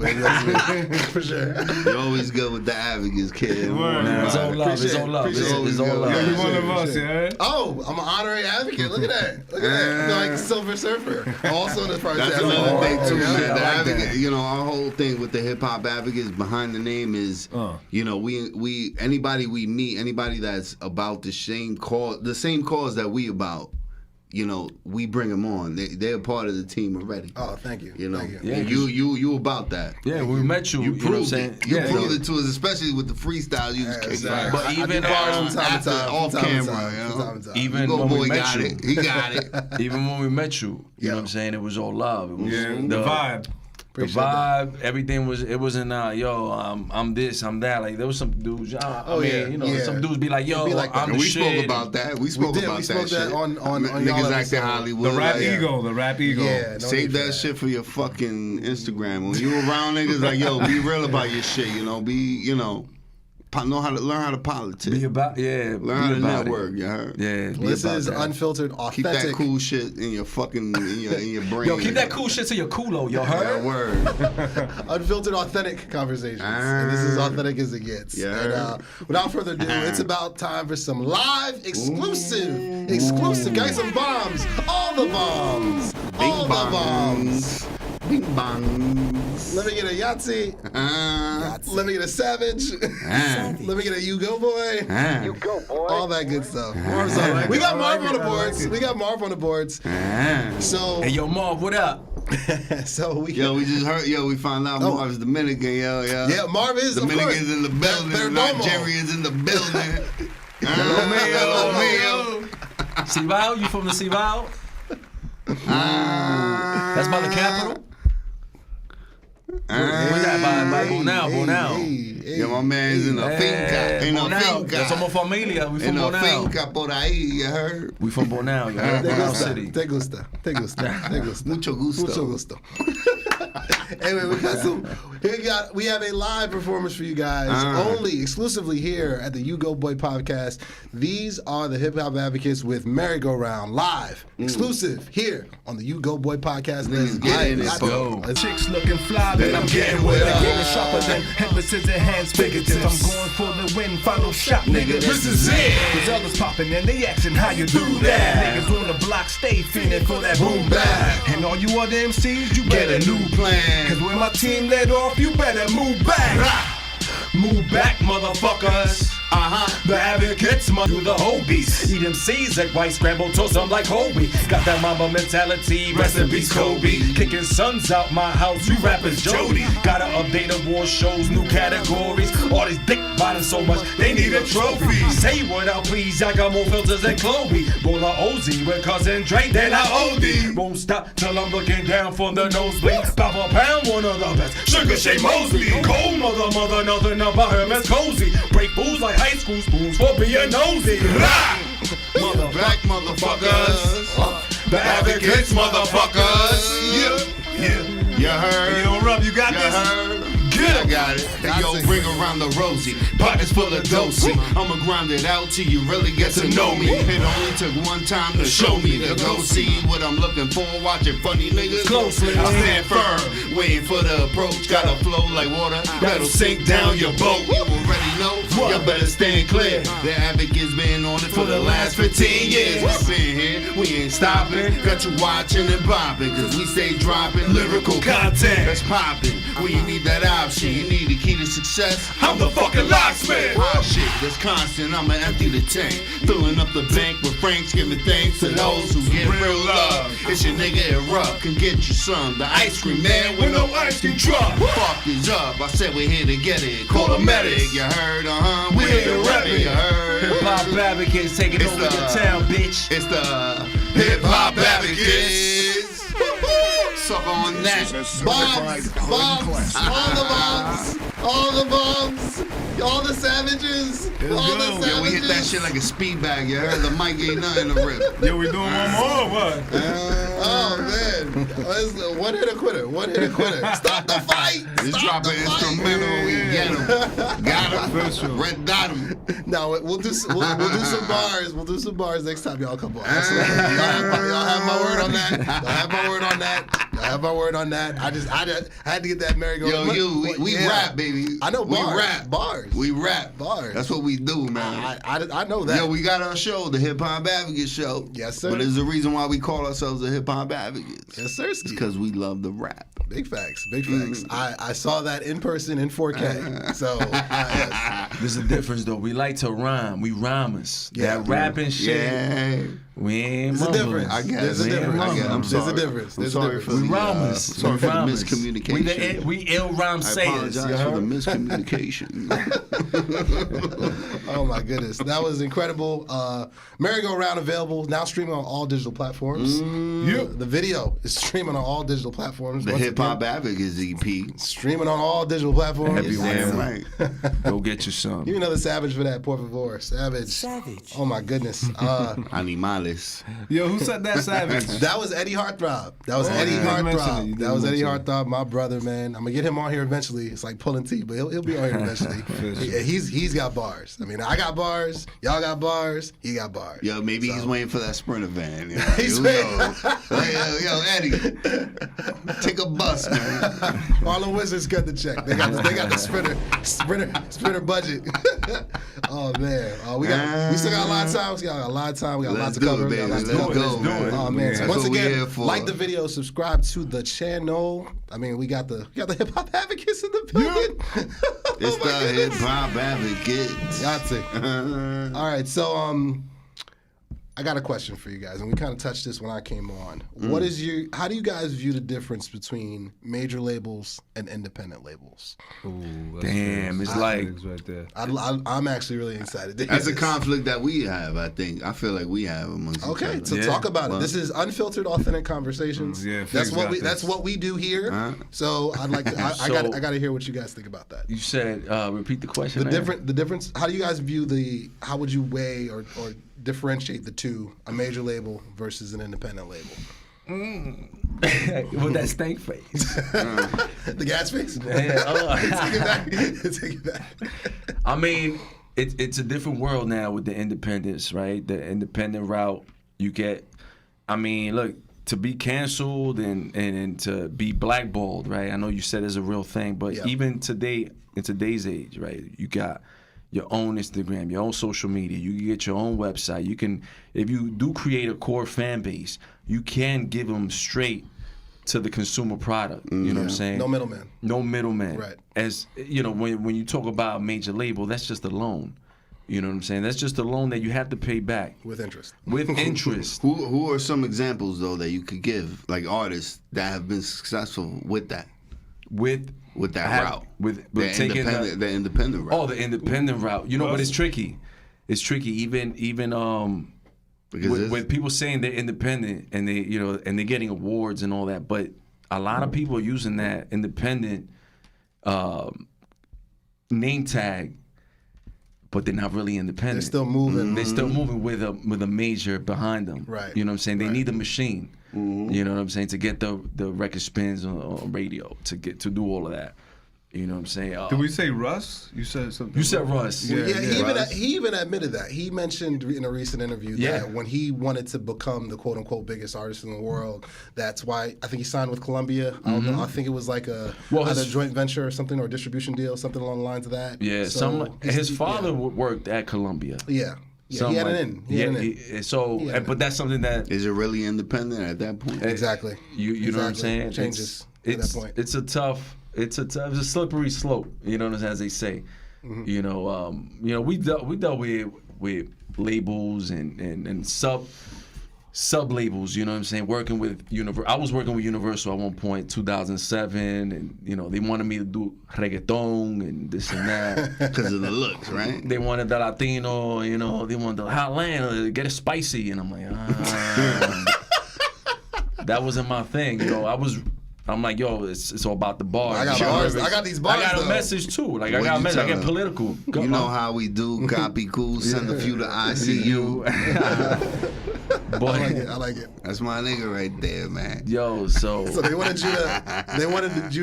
For sure. You're always good with the advocates, kid. Word. It's all love. It's all love. Appreciate It's it. all love. Yo, you Appreciate one it, of us, appreciate yeah? Oh, I'm an honorary advocate. Look at that. Look at that. I'm like Silver Surfer. Also in the first That's episode. another thing too, Yeah. man. The I like advocate, that. you know, our whole thing with the hip hop advocates behind the name is, you know, we anybody we meet, anybody that's about the same cause that we about, you know, we bring them on. They're a part of the team already. Oh, thank you. You know, Thank you. Yeah, you about that. Yeah, we met you. You You know what I'm proved saying? it. You Yeah, proved yeah. it to us, especially with the freestyle you just kicked Exactly. back. But I do even, bars from time to after, time, off from time to camera, time, you from know? time to time. Even Go when we boy met got you, it. He got it. even when we met you, you know what I'm saying? It was all love. It was Yeah, the vibe. Appreciate vibe, everything wasn't yo, I'm this, I'm that. Like there was some dudes, some dudes be like, yo, Be like that. I'm And the we shit. spoke about that. We spoke about that shit. on Niggas y'all acting episode. Hollywood. The rap like, ego, the rap ego. Yeah, no Save need for that shit for your fucking Instagram. When you around niggas, like, yo, be real about your shit, learn how to politics. Be about, Learn how to network, you heard? Yeah. be This about is that. Unfiltered, Keep authentic. that cool shit in your fucking in your brain. Yo, keep that cool shit to your culo, yo, Yeah, heard? word. Unfiltered, authentic conversations. And this is as authentic as it gets. Yeah. And without further ado, it's about time for some live exclusive. Got some bombs. All the bombs. All the bombs. Bing bongs. Let me get a Yahtzee. Let me get a Savage. Let me get a U-Goboy. You go, boy. All that good stuff. We got Marv on the boards. We got Marv on the boards. So, Hey, yo, Marv, what up? we We just heard. We found out Marv's Dominican. Yeah, Marv is Dominicans in the building. Perdomo. Nigerians in the building. Cibao, you from the Cibao? That's by the capital? Where's that by Bonao? Yeah, my man's in a finca. In a finca. That's somos familia. We from In a Bonao. finca por ahí, you heard? We from Bonao, you heard? Bonao City. Te gusta. Mucho gusto. Mucho gusto. Anyway, we have a live performance for you guys, only exclusively here at the U-Goboy Podcast. These are the Hip Hop Advocates with Merry-Go-Round, live, exclusive here on the U-Goboy Podcast. Let's go. Chicks looking fly, then I'm getting with her. Getting sharper than headless scissors hands fingertips. I'm going for the win, final shot, nigga. This is it. Cause others popping and they asking how you do that. Niggas on the block stay feeling for that boom bap. And all you other MCs, you Get better a new plan. Cause when my team let off, you better move back. Move back, motherfuckers. The advocates do the whole beast. Eat them C's like white scrambled toast, I'm like Hobie. Got that mama mentality, rest in peace Kobe. Kicking sons out my house, you rappers Jody. Gotta update award shows, new categories. All these dick biting so much, they need a trophy. Say what I please, I got more filters than Chloe. Roll a OZ with cousin Dre, then I OD. Won't stop till I'm looking down from the nosebleed. Pop a pound, one of the best. Sugar Shea Mosley. Cold mother, nothing about him as cozy. Break fools like high school spoons for being nosy. Black motherfuckers. The advocates, motherfuckers. Yeah. You heard? You don't rub, you got You this? heard? I got it. Hey, yo, bring around the rosy. Pockets full of dosey. I'ma grind it out till you really get to know me. It only took one time to show me to go see what I'm looking for. Watching funny niggas Closely. I stand firm, waiting for the approach. Gotta flow like water that'll sink down your boat. You already know. You better stand clear. The advocates been on it for the last 15 years. We been here, we ain't stopping. Got you watching and bopping, cause we stay dropping lyrical content that's popping. When you need that option, you need the key to success. I'm the fucking locksmith. Hot shit that's constant, I'ma empty the tank. Filling up the bank with Franks, giving thanks to those who get real love. It's your nigga Erupt, can get you some. The ice cream man with no ice cream truck. Fuck this up, I said we're here to get it. Call a medic, you heard, we're here to rep it, you heard. Hip Hop Advocates taking It's over the- your town, bitch. It's the Hip Hop Advocates. Suck on that. bombs, all the bombs, all the savages, all the savages. Yeah, we hit that shit like a speed bag, you heard? The mic ain't nothing to rip. Yo, we doing one more or what? Oh man, one hit a quitter. Stop the fight. Just Stop drop the an fight. instrumental, we get him. Got him. Red dot him. Now we'll do some bars. We'll do some bars next time y'all come on. Absolutely. Y'all have my word on that. Y'all have my word on that. I had to get that merry-go-round. Yo, we rap, baby. I know bars. We rap. Bars. We rap. Bars. That's what we do, man. I know that. Yo, we got our show, the Hip Hop Advocate Show. Yes, sir. But there's a reason why we call ourselves the Hip Hop Advocates. Yes, sir. It's because we love the rap. Big facts. I saw that in person in 4K. So, yes. There's a difference though. We like to rhyme. We rhymers. Yeah. That rapping shit. Yeah. We ain't There's a difference. I guess. There's a difference. I'm sorry. There's a difference. I'm There's a sorry difference. for the, We rhymers. sorry for the miscommunication. We ill rhyme I sayers. apologize for the miscommunication. Oh my goodness, that was incredible. Merry-Go-Round available now, streaming on all digital platforms. The video is streaming on all digital platforms. The Once Hip Hop again, Advocates EP. streaming on all digital platforms. Everywhere. Damn right. Go get you some. Give me another Savage for that, por favor. Savage. Oh my goodness. Animales. Yo, who said that savage? That was Eddie Heartthrob. That was Eddie you didn't mention it. You Heartthrob. didn't That was Eddie mention it. Heartthrob, my brother, man. I'm gonna get him on here eventually. It's like pulling teeth, but he'll be on here eventually. He's got bars. I mean, I got bars. Y'all got bars. He got bars. Yo, maybe he's waiting for that Sprinter van. You know? He's Yo, waiting. yo, Eddie, take a bus, man. Harlem Wizards cut the check. They got the sprinter budget. Oh man, we still got a lot of time. We got a lot of time. We got a lot Let's to do cover. it, We got baby. a lot Let's to cover. go, man. Oh man! So That's once what we again, here for. like the video, subscribe to the channel. I mean, we got the Hip Hop Advocates in the building. It's Oh, my the Hip goodness. Hop Advocates. Got to. All right, so I got a question for you guys, and we kind of touched this when I came on. How do you guys view the difference between major labels and independent labels? Damn, it's like right there. I'm actually really excited. to hear That's a this. conflict that we have, I think. I feel like we have amongst each Okay, other. so talk about it. This is unfiltered, authentic conversations. Yeah, that's Figs what got we. That's this. what we do here. So I'd like to. I got to hear what you guys think about that. you said. Repeat the question. The man. difference. How do you guys view the? How would you weigh or differentiate the two? A major label versus an independent label. With that stank face. The gas face. Yeah, Take it back. Take it back. I mean, it's a different world now with the independents, right? The independent route you get. I mean, look, to be canceled and to be blackballed, right? I know you said it's a real thing, but Yeah. even today, in today's age, right? You got your own Instagram, your own social media. You can get your own website. You can, if you do create a core fan base, you can give them straight to the consumer product. You know what I'm saying? No middleman. No middleman. Right. As you know, when you talk about a major label, that's just a loan. You know what I'm saying? That's just a loan that you have to pay back With interest. with interest. Who are some examples, though, that you could give, like artists that have been successful with that? With that route. With the taking independent route. Oh, the independent route. You know, but it's tricky. It's tricky. Even Because with people saying they're independent and they're getting awards and all that, but a lot of people are using that independent name tag, but they're not really independent. They're still moving. They're still moving with a major behind them. Right. You know what I'm saying? They Right. need the machine. You know what I'm saying? To get the record spins on radio, to do all of that. You know what I'm saying? Did we say Russ? You said something. You said Russ. Yeah, Russ. he even admitted that. He mentioned in a recent interview that when he wanted to become the quote unquote biggest artist in the world, that's why I think he signed with Columbia. I don't know. I think it was like either a joint venture or something, or a distribution deal, something along the lines of that. Yeah, So his father worked at Columbia. Yeah. Yeah, he had it in. He had it in. But that's something that is it really independent at that point? Exactly. You know what I'm saying? Changes at that point. It's a slippery slope. You know, as they say. You know, we dealt with labels and sub labels. You know what I'm saying? Working with I was working with Universal at one point, 2007, and they wanted me to do reggaeton and this and that. Because of the looks, right? They wanted the Latino, they wanted the Hotland, get it spicy, and I'm like, that wasn't my thing. I'm like, yo, it's all about the bars. I got bars. I got these bars. I got though. a message too. Like I What'd got a you message. I tell get them? political. You know how we do. Copy cool. Send a few to ICU. Boy, I like it. That's my nigga right there, man. yo, so they wanted you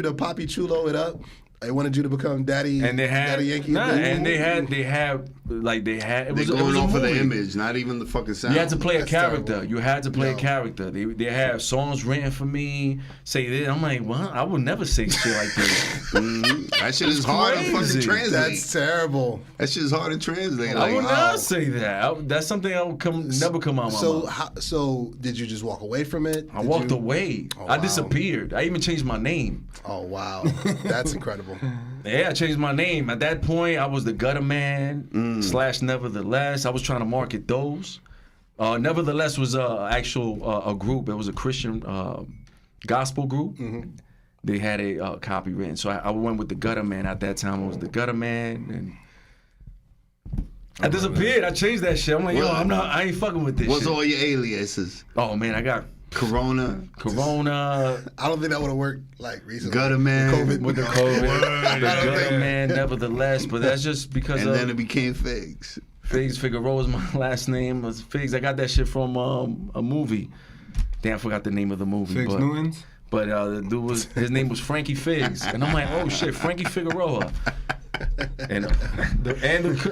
to Papi Chulo it up. They wanted you to become Daddy. and they had Daddy Yankee. and they had it They're was going a off of the movie. image, not even the fucking sound. You had to play a That's character. terrible. You had to play a No. character. They have songs written for me. Say this. I'm like, what? I would never say shit like this. That shit is hard to fucking crazy. translate. That's terrible. That shit is hard to translate. I Like, would never say that. That's something I would never come out of my mouth. So did you just walk away from it? I walked away. Oh, I wow. disappeared. I even changed my name. Oh wow, that's incredible. Yeah, I changed my name. At that point, I was the Gutter Man / Nevertheless. I was trying to market those. Nevertheless was a group. It was a Christian gospel group. Mm-hmm. They had a copy written. So I went with the Gutter Man at that time. I was the Gutter Man. And I disappeared. I changed that shit. I'm like, yo, I ain't fucking with this What's shit. all your aliases? Oh, man, I got Corona. I don't think that would have worked like recently. Gutter Man. COVID. with the COVID. The Gutter Man, nevertheless. But that's just because And of then it became Figs. Figs Figueroa is my last name. Was Figs. I got that shit from a movie. Damn, I forgot the name of the movie. Figs Newtons? But the dude his name was Frankie Figs. And I'm like, oh shit, Frankie Figueroa. And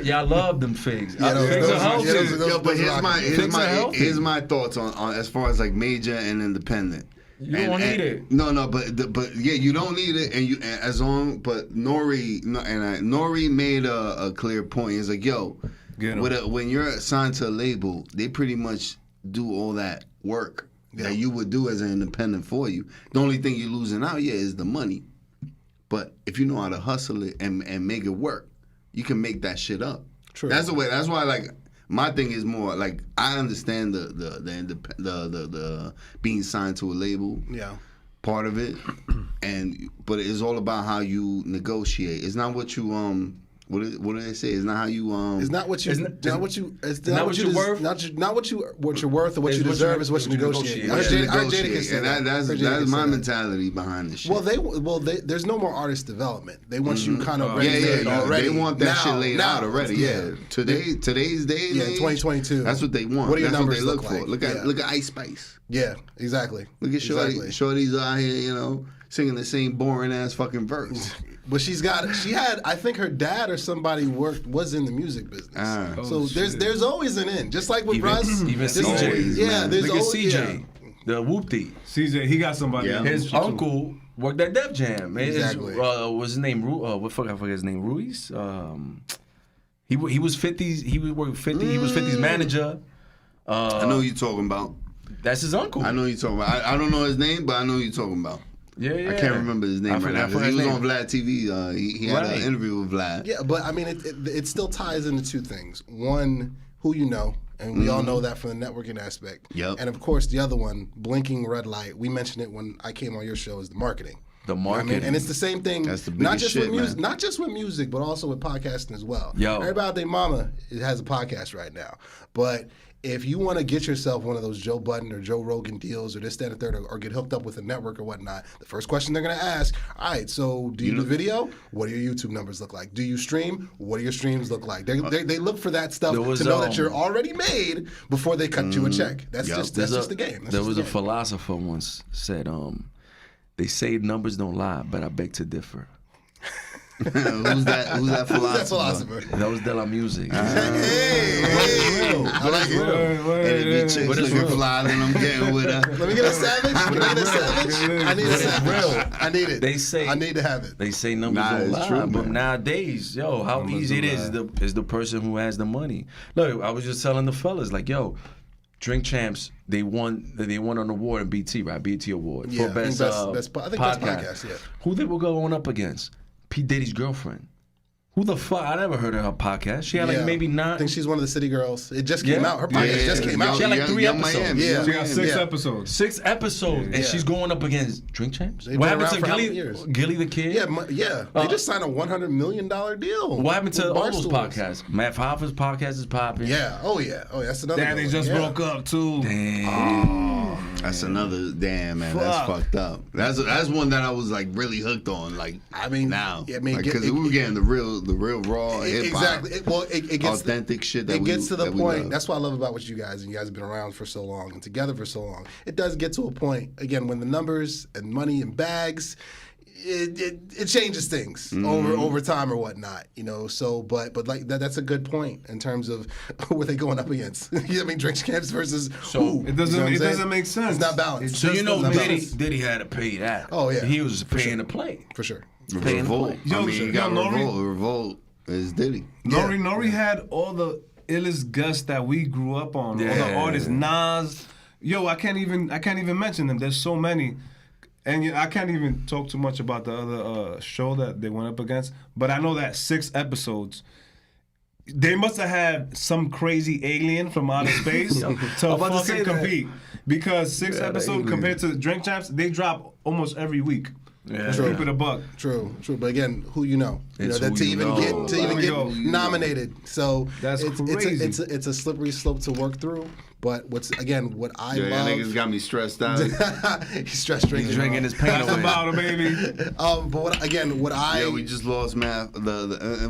y'all love them figs. Yeah, Figs are healthy. Yo, but healthy. here's my thoughts on as far as like major and independent. You don't need it. No, but yeah, you don't need it, and but Nori made a clear point. He's like, yo, when you're signed to a label, they pretty much do all that work that you would do as an independent for you. The only thing you're losing out, is the money. But if you know how to hustle it and make it work, you can make that shit up. True. That's the way. That's why, like, my thing is more like I understand the being signed to a label. Yeah. Part of it, but it's all about how you negotiate. It's not what you what do they say? It's not how you It's not what you. It's not what you. It's not what you're worth. Not what you're worth or what you deserve. Is what you negotiate. What you negotiate. And that's my mentality behind this shit. Well, there's no more artist development. They want you kind of ready already. They want that shit laid out already. Yeah. Today's day. Yeah, 2022. That's what they want. What do your that's numbers what they look look for. like? Look at Ice Spice. Yeah, exactly. Look at Shorty's out here, singing the same boring ass fucking verse. But she had, I think her dad or somebody was in the music business. So there's always an end. Just like with Russ. Even CJ. Yeah, there's Look at always CJ. The Whoopty. CJ, he got somebody. Yeah. His uncle worked at Def Jam. Exactly. Was his name I forgot his name. Ruiz. He was 50's. He worked 50. He was 50's manager. I know who you're talking about. That's his uncle. I know who you're talking about. I don't know his name, but I know who you're talking about. Yeah. I can't remember his name right now. He was on Vlad TV. He had an interview with Vlad. Yeah, but I mean, it still ties into two things. One, who you know, and we all know that from the networking aspect. Yep. And of course, the other one, blinking red light. We mentioned it when I came on your show, is the marketing. The marketing. You know what I mean? And it's the same thing. That's the not biggest just shit, with music, man. not just with music, but also with podcasting as well. Yo. Everybody out there, mama has a podcast right now, but if you want to get yourself one of those Joe Budden or Joe Rogan deals or this, that, and third, or get hooked up with a network or whatnot, the first question they're going to ask, all right, so do you do video? What do your YouTube numbers look like? Do you stream? What do your streams look like? They look for that stuff to know that you're already made before they cut you a check. That's just the game. There was a philosopher once said, they say numbers don't lie, but I beg to differ. Who's that philosopher? That was De La Music. Hey, I like it. And if chicks looking fly, then I'm getting with her. Let me get a savage. Can I get a savage? I need a savage. I need it. They say I need to have it. They say numbers don't it's lie, true, but man. nowadays, how easy it is the person who has the money. Look, I was just telling the fellas, like, Drink Champs, they won an award in BT, right? BT Award for best podcast. Yeah. Who they were going up against? P. Diddy's girlfriend. Who the fuck? I never heard of her podcast. She had maybe 9. I think she's one of the city girls. It just came out. Her podcast just came out. She had like 3 episodes. Miami. Yeah. She got 6 episodes. 6 episodes, and she's going up against Drink Champs. They've What been happened to around for how many Gilly? years? Gilly the Kid? Yeah. They just signed a $100 million deal. What happened to with all those Barstool. podcasts? Matt Hoffa's podcast is popping. Yeah. Oh, that's another Damn, good they one. just Yeah. broke up too. That's another damn man. That's fucked up. That's one that I was like really hooked on. Like now, because we were getting the real raw hip hop. Exactly. It gets authentic shit. That it gets to the that we point. love. That's what I love about what you guys have been around for so long and together for so long. It does get to a point again when the numbers and money and bags. It changes things over time or whatnot, So, but like that's a good point in terms of what they going up against. I mean, Drink Champs versus who? It doesn't make sense. It's not balanced. So It's Diddy had to pay that. Oh, yeah. He was paying to play. for sure. Paying to Revolt. play. Yo, I mean, you got Nori- Revolt is Diddy. Nori had all the illest guests that we grew up on. All the Yeah. artists, Nas. Yo, I can't even mention them. There's so many. And I can't even talk too much about the other show that they went up against. But I know that 6 episodes, They must have had some crazy alien from outer space to fucking compete. Because 6 episodes compared to Drink Champs, they drop almost every week. Yeah, keep it a buck. True. But again, who you know? That to even get nominated. So that's crazy. It's a slippery slope to work through. But what I love. Niggas got me stressed out. He's stressed drinking. He's drinking his pain away. That's about it, baby. We just lost Matt.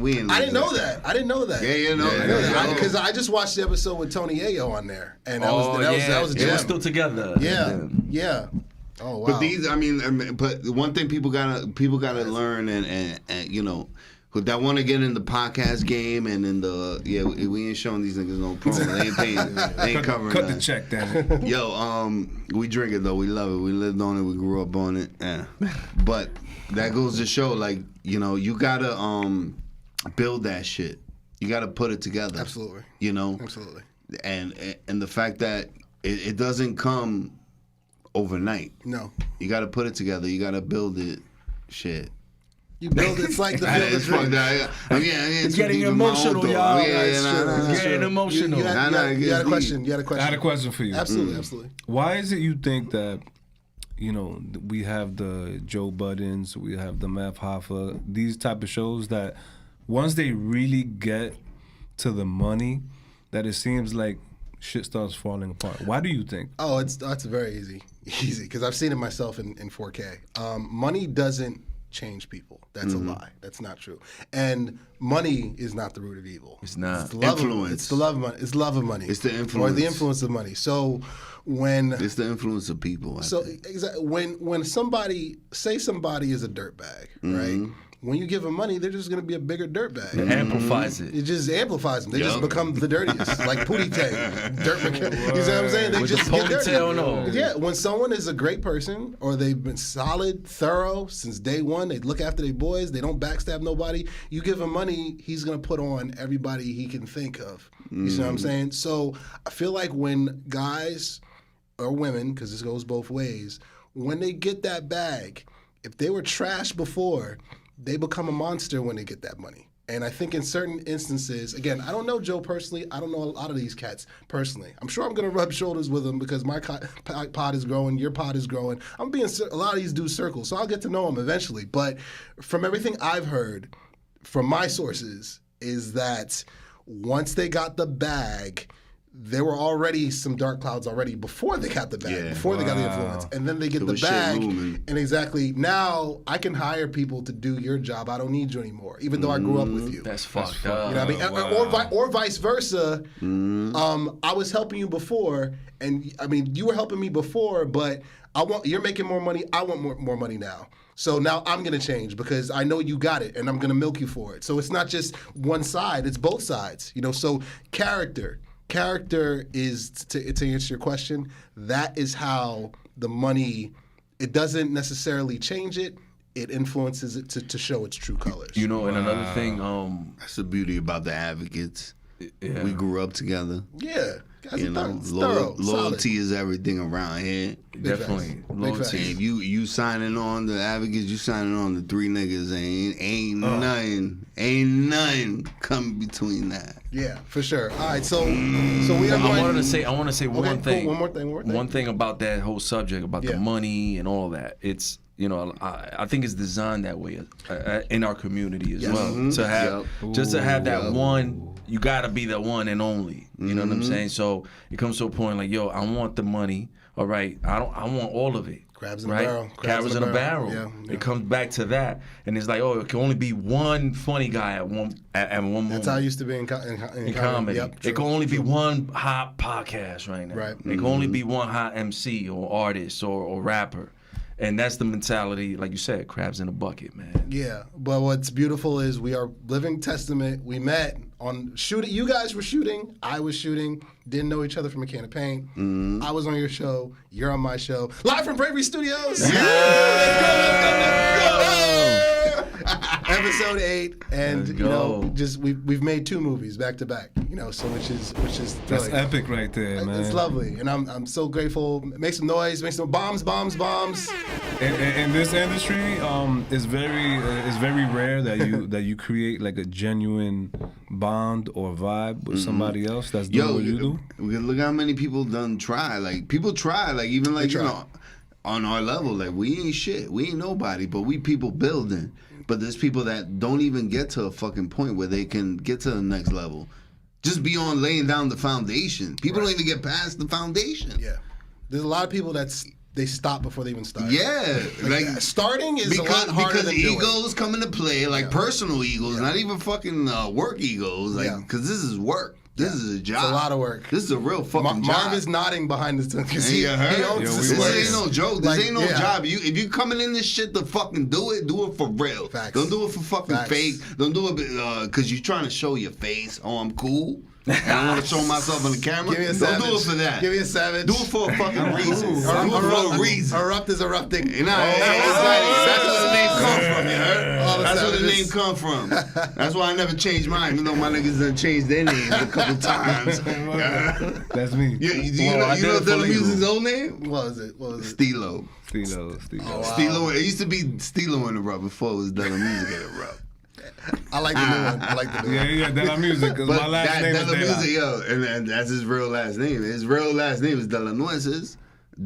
We didn't. I didn't know that. Yeah. Because I just watched the episode with Tony Yayo on there, and that was a gem. They were still together. Yeah. Oh wow. But one thing people gotta learn, and you know, that want to get in the podcast game and in the we ain't showing these niggas no promo. They ain't paying. They ain't covering. Cut the check, then. Yo, we drink it though. We love it. We lived on it. We grew up on it. Yeah. But that goes to show, like, you know, you gotta build that shit. You gotta put it together. Absolutely. You know. Absolutely. And the fact that it doesn't come overnight. No. You got to put it together. You got to build it. Shit. You build it. It's like the build it's fucked up. It's getting emotional, y'all. It's getting emotional. You had a question. I had a question for you. Absolutely. Why is it you think that, you know, we have the Joe Buddens, we have the Meth Hoffa, these type of shows that once they really get to the money, that it seems like shit starts falling apart? Why do you think? Oh, that's very easy because I've seen it myself in 4K. Money doesn't change people. That's a lie. That's not true. And money is not the root of evil. It's not. It's the love influence. It's the love of money. It's love of money. It's the influence. Or the influence of money. So when it's the influence of people. Exactly, when somebody is a dirtbag, right? When you give them money, they're just going to be a bigger dirtbag. It amplifies it. It just amplifies them. They just become the dirtiest, like Pootie Tang. You know what I'm saying? They With just the get dirty. ponytail and all. Yeah, when someone is a great person or they've been solid, thorough since day one, they look after their boys, they don't backstab nobody, you give him money, he's going to put on everybody he can think of. You see what I'm saying? So I feel like when guys or women, because this goes both ways, when they get that bag, if they were trash before, they become a monster when they get that money. And I think in certain instances, again, I don't know Joe personally. I don't know a lot of these cats personally. I'm sure I'm going to rub shoulders with them because my pod is growing, your pod is growing. I'm being a lot of these dudes circles, so I'll get to know them eventually. But from everything I've heard from my sources is that once they got the bag, there were already some dark clouds already before they got the bag, before they got the influence. And then they get the bag, and exactly, now I can hire people to do your job. I don't need you anymore, even though I grew up with you. That's fucked up. You know what I mean? Or vice versa. I was helping you before, and I mean, you were helping me before, but you're making more money. I want more money now. So now I'm going to change because I know you got it, and I'm going to milk you for it. So it's not just one side, it's both sides. You know, so character is, to answer your question, that is how the money, it doesn't necessarily change it. It influences it to show its true colors. You know, and another thing, that's the beauty about the Advocates. Yeah. We grew up together. Yeah. You know, loyalty is everything around here. Definitely. Loyalty. And you signing on the Advocates, you signing on the three niggas, ain't nothing coming between that. Yeah, for sure. All right, so we are going. I want to say one thing. Cool. One more thing. One thing about that whole subject about the money and all that. It's, you know, I think it's designed that way in our community as well. To have to have that one. You gotta be the one and only. You know what I'm saying? So it comes to a point like, yo, I want the money. All right, I want all of it. Crabs in a barrel. Crabs in a barrel. Yeah. It comes back to that, and it's like, oh, it can only be one funny guy at one moment. That's how it used to be in comedy. Yep, it can only be one hot podcast right now. Right. It can only be one hot MC or artist or rapper. And that's the mentality, like you said, crabs in a bucket, man. Yeah, but what's beautiful is we are living testament. We met on shooting. You guys were shooting. I was shooting. Didn't know each other from a can of paint. I was on your show. You're on my show. Live from Bravery Studios. Yeah! Let's go! Episode 8, and Let's you know, go. just we've made 2 movies back to back. You know, so which is That's thrilling. epic right there, man. It's lovely, and I'm so grateful. Make some noise, make some bombs. In this industry, it's very rare that you create like a genuine bond or vibe with somebody else that's doing what you do. Look how many people done try. Like people try. Like even like you know, on our level, like we ain't shit. We ain't nobody, but we people building. But there's people that don't even get to a fucking point where they can get to the next level. Just beyond laying down the foundation. People don't even get past the foundation. Yeah, there's a lot of people they stop before they even start. Yeah, like starting is a lot harder because than doing. egos come into play, like personal egos, not even fucking work egos. Like because this is work. This is a job. It's a lot of work. This is a real fucking job. Marv is nodding behind his tongue because he owns this this place. ain't no joke. This ain't no yeah. job. If you coming in this shit to fucking do it for real. Facts. Don't do it for fucking Facts. fake. Don't do it because you're trying to show your face. Oh, I'm cool. And I want to show myself on the camera. Give me a Don't savage. do it for that. Give me a savage. Do it for a fucking reason. Do it for a reason. Erupt is erupting. You know, that's where the name come from, you heard? That's where the name come from. That's why I never changed mine, even though my niggas done changed their names a couple times. That's me. You know Della Music's old name? What was it? Stilo. Stilo. Stilo. It used to be Stilo in the rap before it was Della Music in the rap. I like the new one. I like the new one. Yeah, Della Music, because my last name is Della Della. Music, yo, and that's his real last name. His real last name is Della Nueces.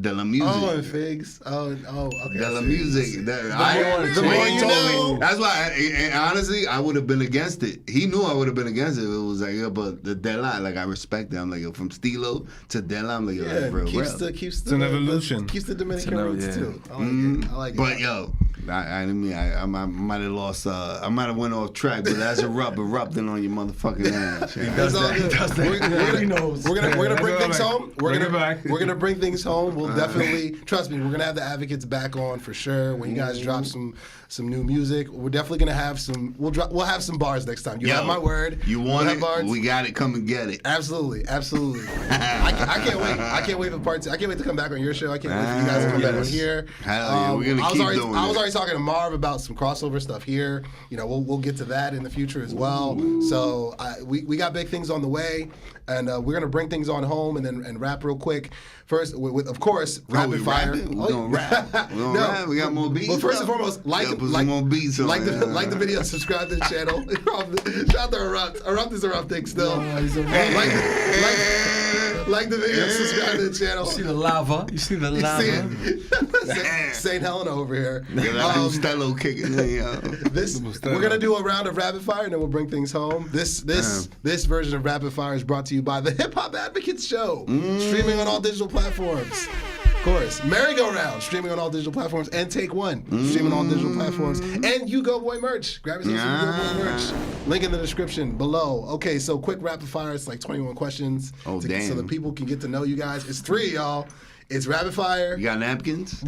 Della Music. Oh, and Figs. Oh, okay. Della Music. The more you know. That's why, and honestly, I would have been against it. He knew I would have been against it. It was like, yo, but the Della, like I respect it. I'm like, yo, from Stilo to Della, I'm like, yo, that's real. Keeps an evolution. Keeps the Dominican roots too. I like it. But yo, I might have lost. I might have went off track, but that's erupting on your motherfucking ass. He does that. He knows. We're gonna bring things home. Bring it back. We're gonna bring things home. We'll definitely trust me. We're gonna have the advocates back on for sure. When you guys drop some new music, we're definitely gonna have some. We'll have some bars next time. You have my word. You want we'll it? Bars. We got it. Come and get it. Absolutely. I can't wait. I can't wait for part 2. I can't wait to come back on your show. I can't wait for you guys to come back on here. Hell yeah, we're gonna keep doing it. I was already talking to Marv about some crossover stuff here. You know, we'll get to that in the future as well. So we got big things on the way, and we're gonna bring things on home and rap real quick. First, with of course, rapid fire. We're gonna rap. We're gonna rap. We got more beats. But first and foremost, like more beats on the video, subscribe to the channel. Shout out to Erupt. Erupt is erupting still. Like the video, subscribe to the channel. You see the lava. You see the lava. St. Helena over here. Stello kicking in, yo. We're gonna do a round of rapid fire and then we'll bring things home. This version of rapid fire is brought to you by the Hip Hop Advocates Show, streaming on all digital platforms. Of course, Merry-Go-Round, streaming on all digital platforms, and Take One, streaming on all digital platforms, and U-Goboy merch. Grab yourself some U-Goboy merch. Link in the description below. Okay, so quick rapid fire. It's like 21 questions. Oh, damn. So that people can get to know you guys. It's 3, y'all. It's rapid fire. You got napkins?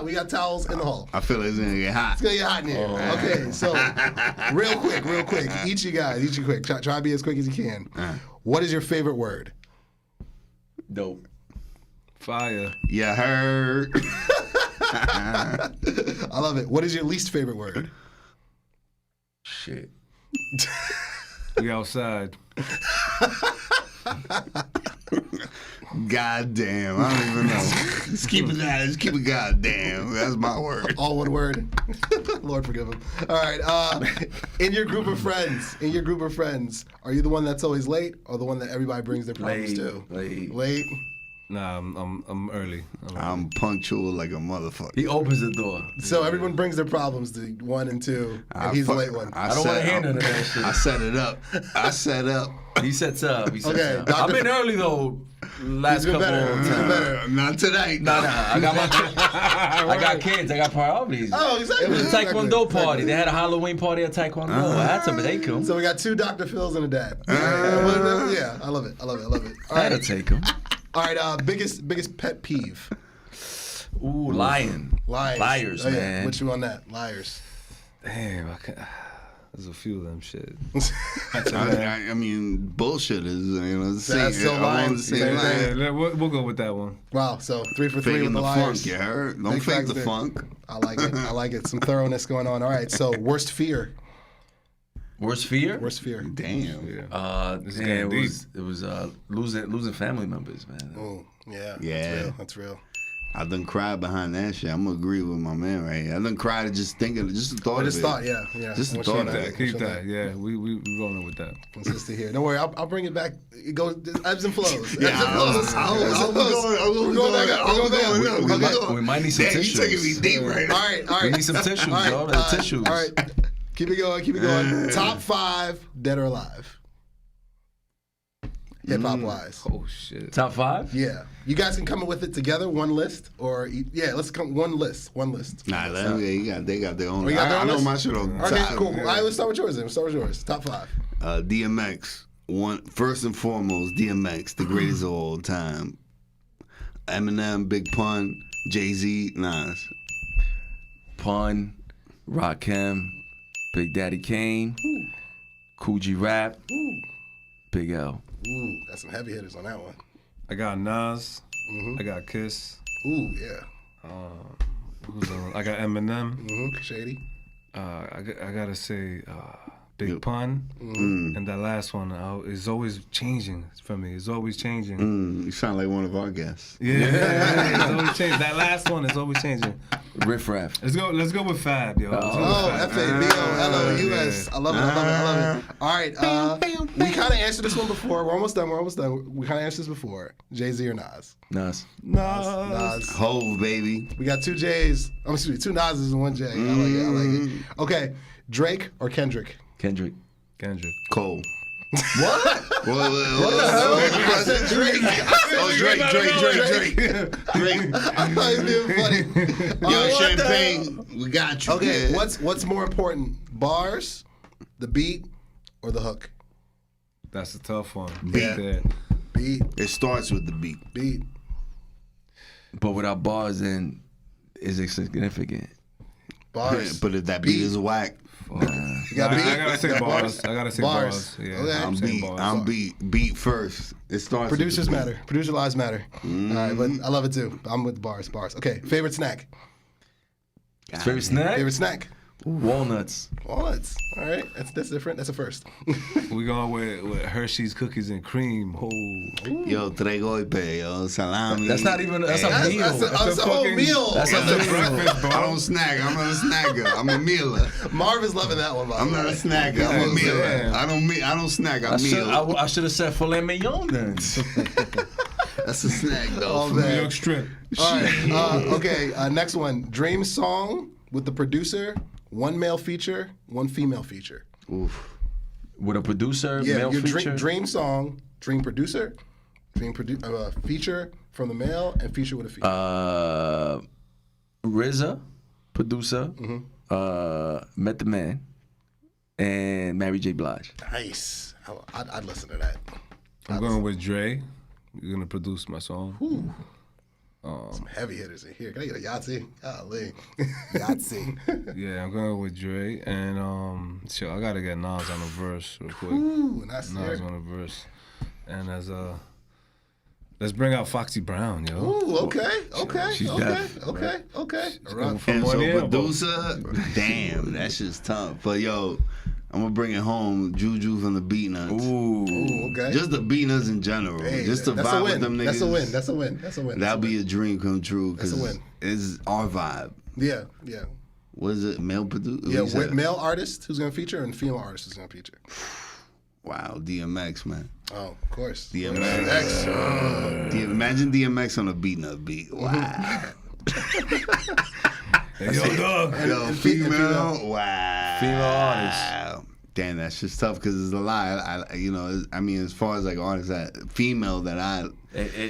We got towels in the hall. I feel like it's gonna get hot. It's gonna get hot in here. Okay, so real quick. Each you quick. Try to be as quick as you can. What is your favorite word? Dope. Fire. You heard. I love it. What is your least favorite word? Shit. We outside. Goddamn. I don't even know. Just keep it that. Just keep it goddamn. That's my word. All one word. Lord forgive him. All right. In your group of friends, are you the one that's always late or the one that everybody brings their problems to? Late. Nah, I'm early. I'm punctual like a motherfucker. He opens the door. So everyone brings their problems to 1 and 2, and he's the late one. I don't want to hear none of that shit. I set it up. He sets up. Okay, I've been early though. Last couple times. Not tonight. Nah. I got kids. I got priorities. Oh, exactly. It was a Taekwondo party. They had a Halloween party at Taekwondo. I had to take them. So we got 2 Dr. Phils and a dad. Yeah, I love it. All I had to right. take them. All right, biggest pet peeve. Ooh, liars, Oh, yeah. man. What you on that? Liars. Damn, there's There's a few of them shit. I mean, bullshit is, That's so on the same line. Yeah, we'll go with that one. Wow, so 3 for 3 with Faking the the liars. funk, you heard? Don't Big fake facts the there. funk. I like it. I like it. Some thoroughness going on. All right, so worst fear. Worst fear? Worst fear. Damn. Yeah. This is Damn, getting it was losing family members, man. Oh, yeah. Yeah. That's real. I done cried behind that shit. I'm gonna agree with my man right here. I done cried just thinking, just the thought I of just it. thought, yeah. Just the I'm thought sure of that. it. Keep that. Yeah, we rolling with that. Consistent here. Don't worry, I'll bring it back. It goes ebbs and flows. Yeah, Ebbs and flows. I'm going. We might need some Damn, you tissues. taking me deep right now. All right. We need some tissues, All right, yo. There's tissues. All right. Keep it going. Top 5 dead or alive. Hip hop wise. Oh shit. Top 5? Yeah. You guys can come up with it together, one list, or let's come one list. Nah, they got their own. You got their I own know list? my shit on Okay, top. cool. All right, let's start with yours then. Top 5. DMX, first and foremost, DMX, the greatest of all time. Eminem, Big Pun, Jay-Z, Nas. Pun, Rakim, Big Daddy Kane, Cool G Rap, Big L. Ooh, that's some heavy hitters on that one. I got Nas. I got Kiss. Ooh, yeah. I got Eminem. Shady. I gotta say Big Pun. And that last one is always changing for me. It's always changing. You sound like one of our guests. Yeah, it's always changing. That last one is always changing. Riff Raff. Let's go with Fab, yo. F-A-B-O-L-O-U-S. I love it. All right. We kind of answered this one before. We're almost done. We kind of answered this before. Jay-Z or Nas? Nas. Nas. Hove, baby. We got 2 J's. Excuse me, 2 Nas's and 1 J. I like it. Okay. Drake or Kendrick? Kendrick. Cole. What? I said Drake. Drake. I thought he was being funny. Yo, Champagne, we got you. Okay, man. what's more important? Bars, the beat, or the hook? That's a tough one. Beat. There. Beat. It starts with the beat. Beat. But without bars, then is it significant? Bars. But if that beat is whack, You got beat? I gotta say You got bars. I gotta say bars. Yeah, Okay. I'm beat first. It starts. Producers with the matter. Producer lives matter. All right, but I love it too. I'm with bars. Okay, favorite snack? Favorite snack? Favorite snack? Walnuts. Walnuts. All right, that's different. That's a first. We going with Hershey's cookies and cream. Oh. Yo, tres golpes, yo, salami. That's not even. That's a meal. That's a whole meal. That's That's a a meal. breakfast, bro. I don't snack. I'm not a snacker. I'm a mealer. Marvin's loving that one. By the I'm not a way. snacker. I'm a Yeah. mealer. I don't snack. I meal. I should have said filet mignon then. That's a snack though. Oh, New man. York strip. All right. Okay. Next one. Dream song with the producer. 1 male feature, 1 female feature. Oof. With a producer, Yeah, male your feature. dream song, dream producer, feature from the male, and feature with a female. RZA, producer. Met the Man, and Mary J. Blige. Nice. I'd listen to that. I'm going with Dre. You're gonna produce my song. Some heavy hitters in here. Can I get a Yahtzee? Golly. Yahtzee. Yeah, I'm going with Dre, and I gotta get Nas on the verse real quick. Ooh, nice. Nas on the verse, and let's bring out Foxy Brown, yo. Ooh, okay. She's deaf. Okay. From And one so ear, producer, damn, that shit's tough. But yo, I'm gonna bring it home. Juju from the Beat Nuts. Ooh. Okay. Just the Beat Nuts in general. Hey, just to that's a vibe win. with them niggas. That's a win. That'll be a dream come true. That's a Cause win. it's our vibe. Yeah. What is it? Male producer? Yeah, with male artist who's gonna feature and female artist who's gonna feature. Wow, DMX, man. Oh, of course. DMX. Imagine DMX on a Beat Nut beat. Wow. Hey, yo, dog. Yo, female. Wow. Female artist. Damn, that's just tough because it's a lot. I mean, as far as like artists that female that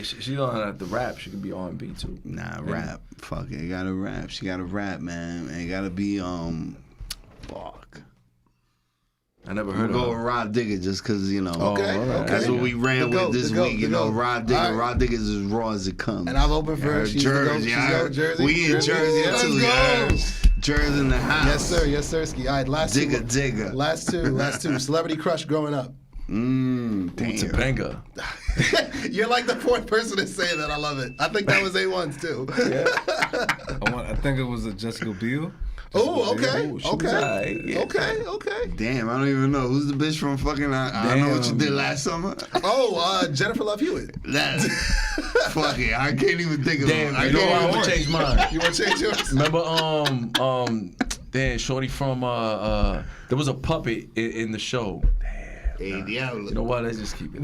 She don't have to rap. She can be R&B too. rap. Fuck it, gotta rap. She gotta rap, man. And it gotta be fuck. I never I'm heard gonna of go her. with Rod Digger just because Okay. that's what we ran The goat, with this the goat, week. the goat. Rod Digger. All right. Rod Digger's as raw as it comes. And I'm open for her. She's the goat. Jersey. She's the goat. Jersey. We in Jersey Let's too. go. Yeah. Jers in the house. Yes, sir, Ski. All right, last two. Digga. Last two. Celebrity crush growing up. Damn. Topanga. You're like the fourth person to say that. I love it. I think that was A1's too. I think it was a Jessica Biel. Oh, okay. Ooh, she was alright, yeah. Okay. Damn, I don't even know. Who's the bitch from fucking I don't know what you did last summer? Oh, Jennifer Love Hewitt. That's fuck it. I can't even think of Damn, it. you know what? I'm gonna change mine. You want to change yours? Remember, damn, shorty from there was a puppet in the show. Hey, Diablo. You know what? Let's just keep it.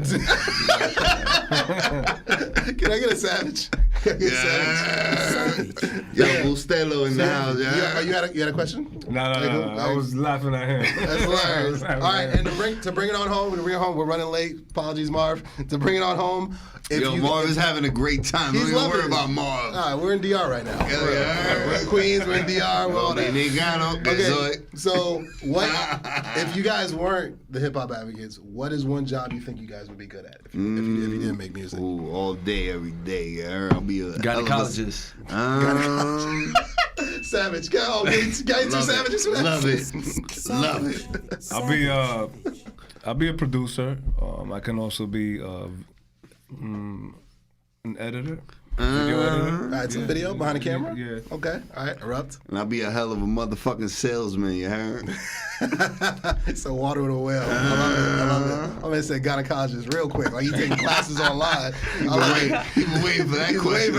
Can I get a savage? Savage. Yo, Bustelo in the house, yeah. You had a question? No. I was laughing at him. That's hilarious. All right, and to bring it on home, we're running late. Apologies, Marv. To bring it on home. Marv is having a great time. Don't even worry about Marv. All right, we're in DR right now. We're in Queens, we're in DR, we're all that. Okay, so what, if you guys weren't the hip hop advocates, what is one job you think you guys would be good at if you didn't make music? Ooh, all day, every day. Yeah. I'll be a Gynecologist. Savage. Go. Get two savages. Love it. I'll be a producer. I can also be an editor. Video editor. All right, some video behind the camera? Yeah. Okay. All right, erupt. And I'll be a hell of a motherfucking salesman, you heard? So water with a whale. I love it. I'm going to say gynecologist real quick. Like, you taking classes online. He been waiting for that question.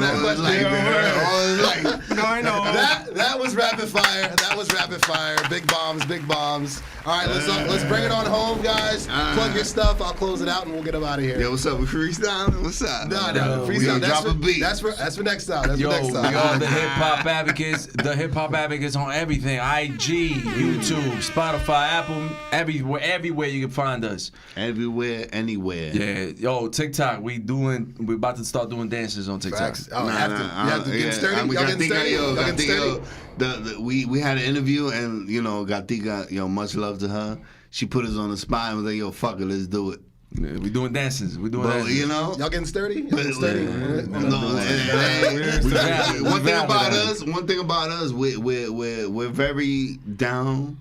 I know. That was rapid fire. Big bombs. All right, let's bring it on home, guys. Plug your stuff. I'll close it out and we'll get them out of here. Yo, what's up? We freestyling? What's up? No, freestyle. Drop a beat. That's for next time. We are the hip hop advocates. The hip hop advocates on everything: IG, YouTube, Spotify, Apple, everywhere you can find us. Everywhere, anywhere. Yeah, yo, TikTok. We're about to start doing dances on TikTok. Facts. You have to get sturdy. Y'all getting sturdy. We had an interview and Gatika, much love to her. She put us on the spot and was like, yo, fuck it, let's do it. Yeah, we doing dances. Y'all getting sturdy? One thing about us, we're very down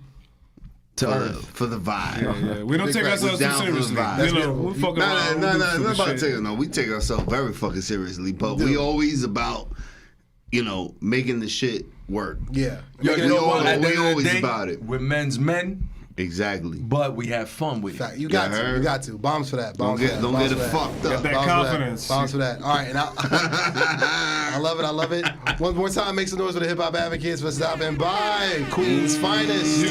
for the vibe. Yeah. We don't take ourselves too seriously. We fucking we take ourselves very fucking seriously, but we always about making the shit work. Yeah. We always about it. We're men's men. Exactly. But we have fun with it. You got to. Bombs for that. Don't get it fucked up. Get that confidence. Bombs for that. All right, and I love it. One more time, make some noise for the hip hop advocates for stopping by. Queens finest.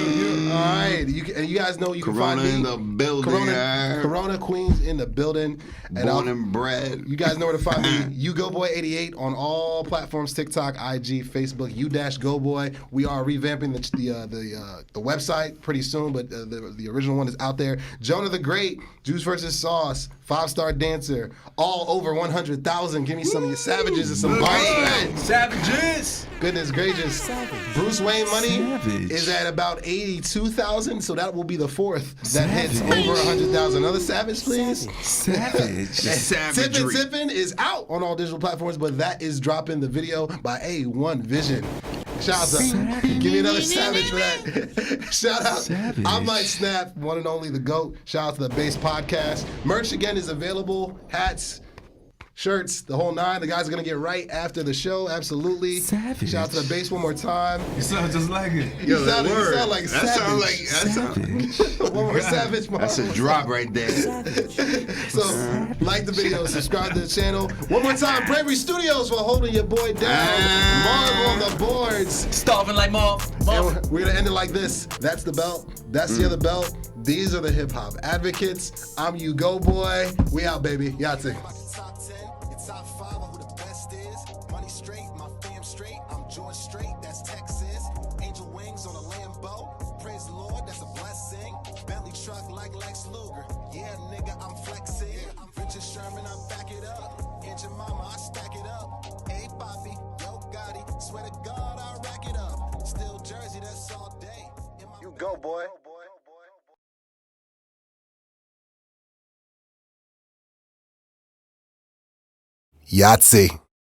All right, you guys know you can find me in the building. Corona Queens in the building. Born and bred. You guys know where to find me. U-Goboy88 on all platforms: TikTok, IG, Facebook. U-Goboy. We are revamping the website pretty soon. But the original one is out there. Jonah the Great, Juice vs. Sauce, 5-star dancer, all over 100,000. Give me some of your savages and some bars. Savages. Goodness gracious. Savage. Bruce Wayne money is at about 82,000, so that will be the fourth that hits over 100,000. Another savage, please. Savage. Tippin' is out on all digital platforms, but that is dropping the video by A1 Vision. Shout out to give me another savage for that. Shout out. Savage. I Might Snap, one and only the GOAT. Shout out to the Base Podcast. Merch again is available. Hats, shirts, the whole nine. The guys are gonna get right after the show. Absolutely. Savage. Shout out to the Base one more time. You sound just like it. You sound like savage. One more savage. That's a drop right there. So like the video, subscribe to the channel. One more time, Bravery Studios for holding your boy down. Marv on the boards. Starving like Marv. And we're gonna end it like this. That's the belt. That's the other belt. These are the hip hop advocates. I'm U-Goboy. We out, baby. Yahtzee. Go, boy. Yahtzee.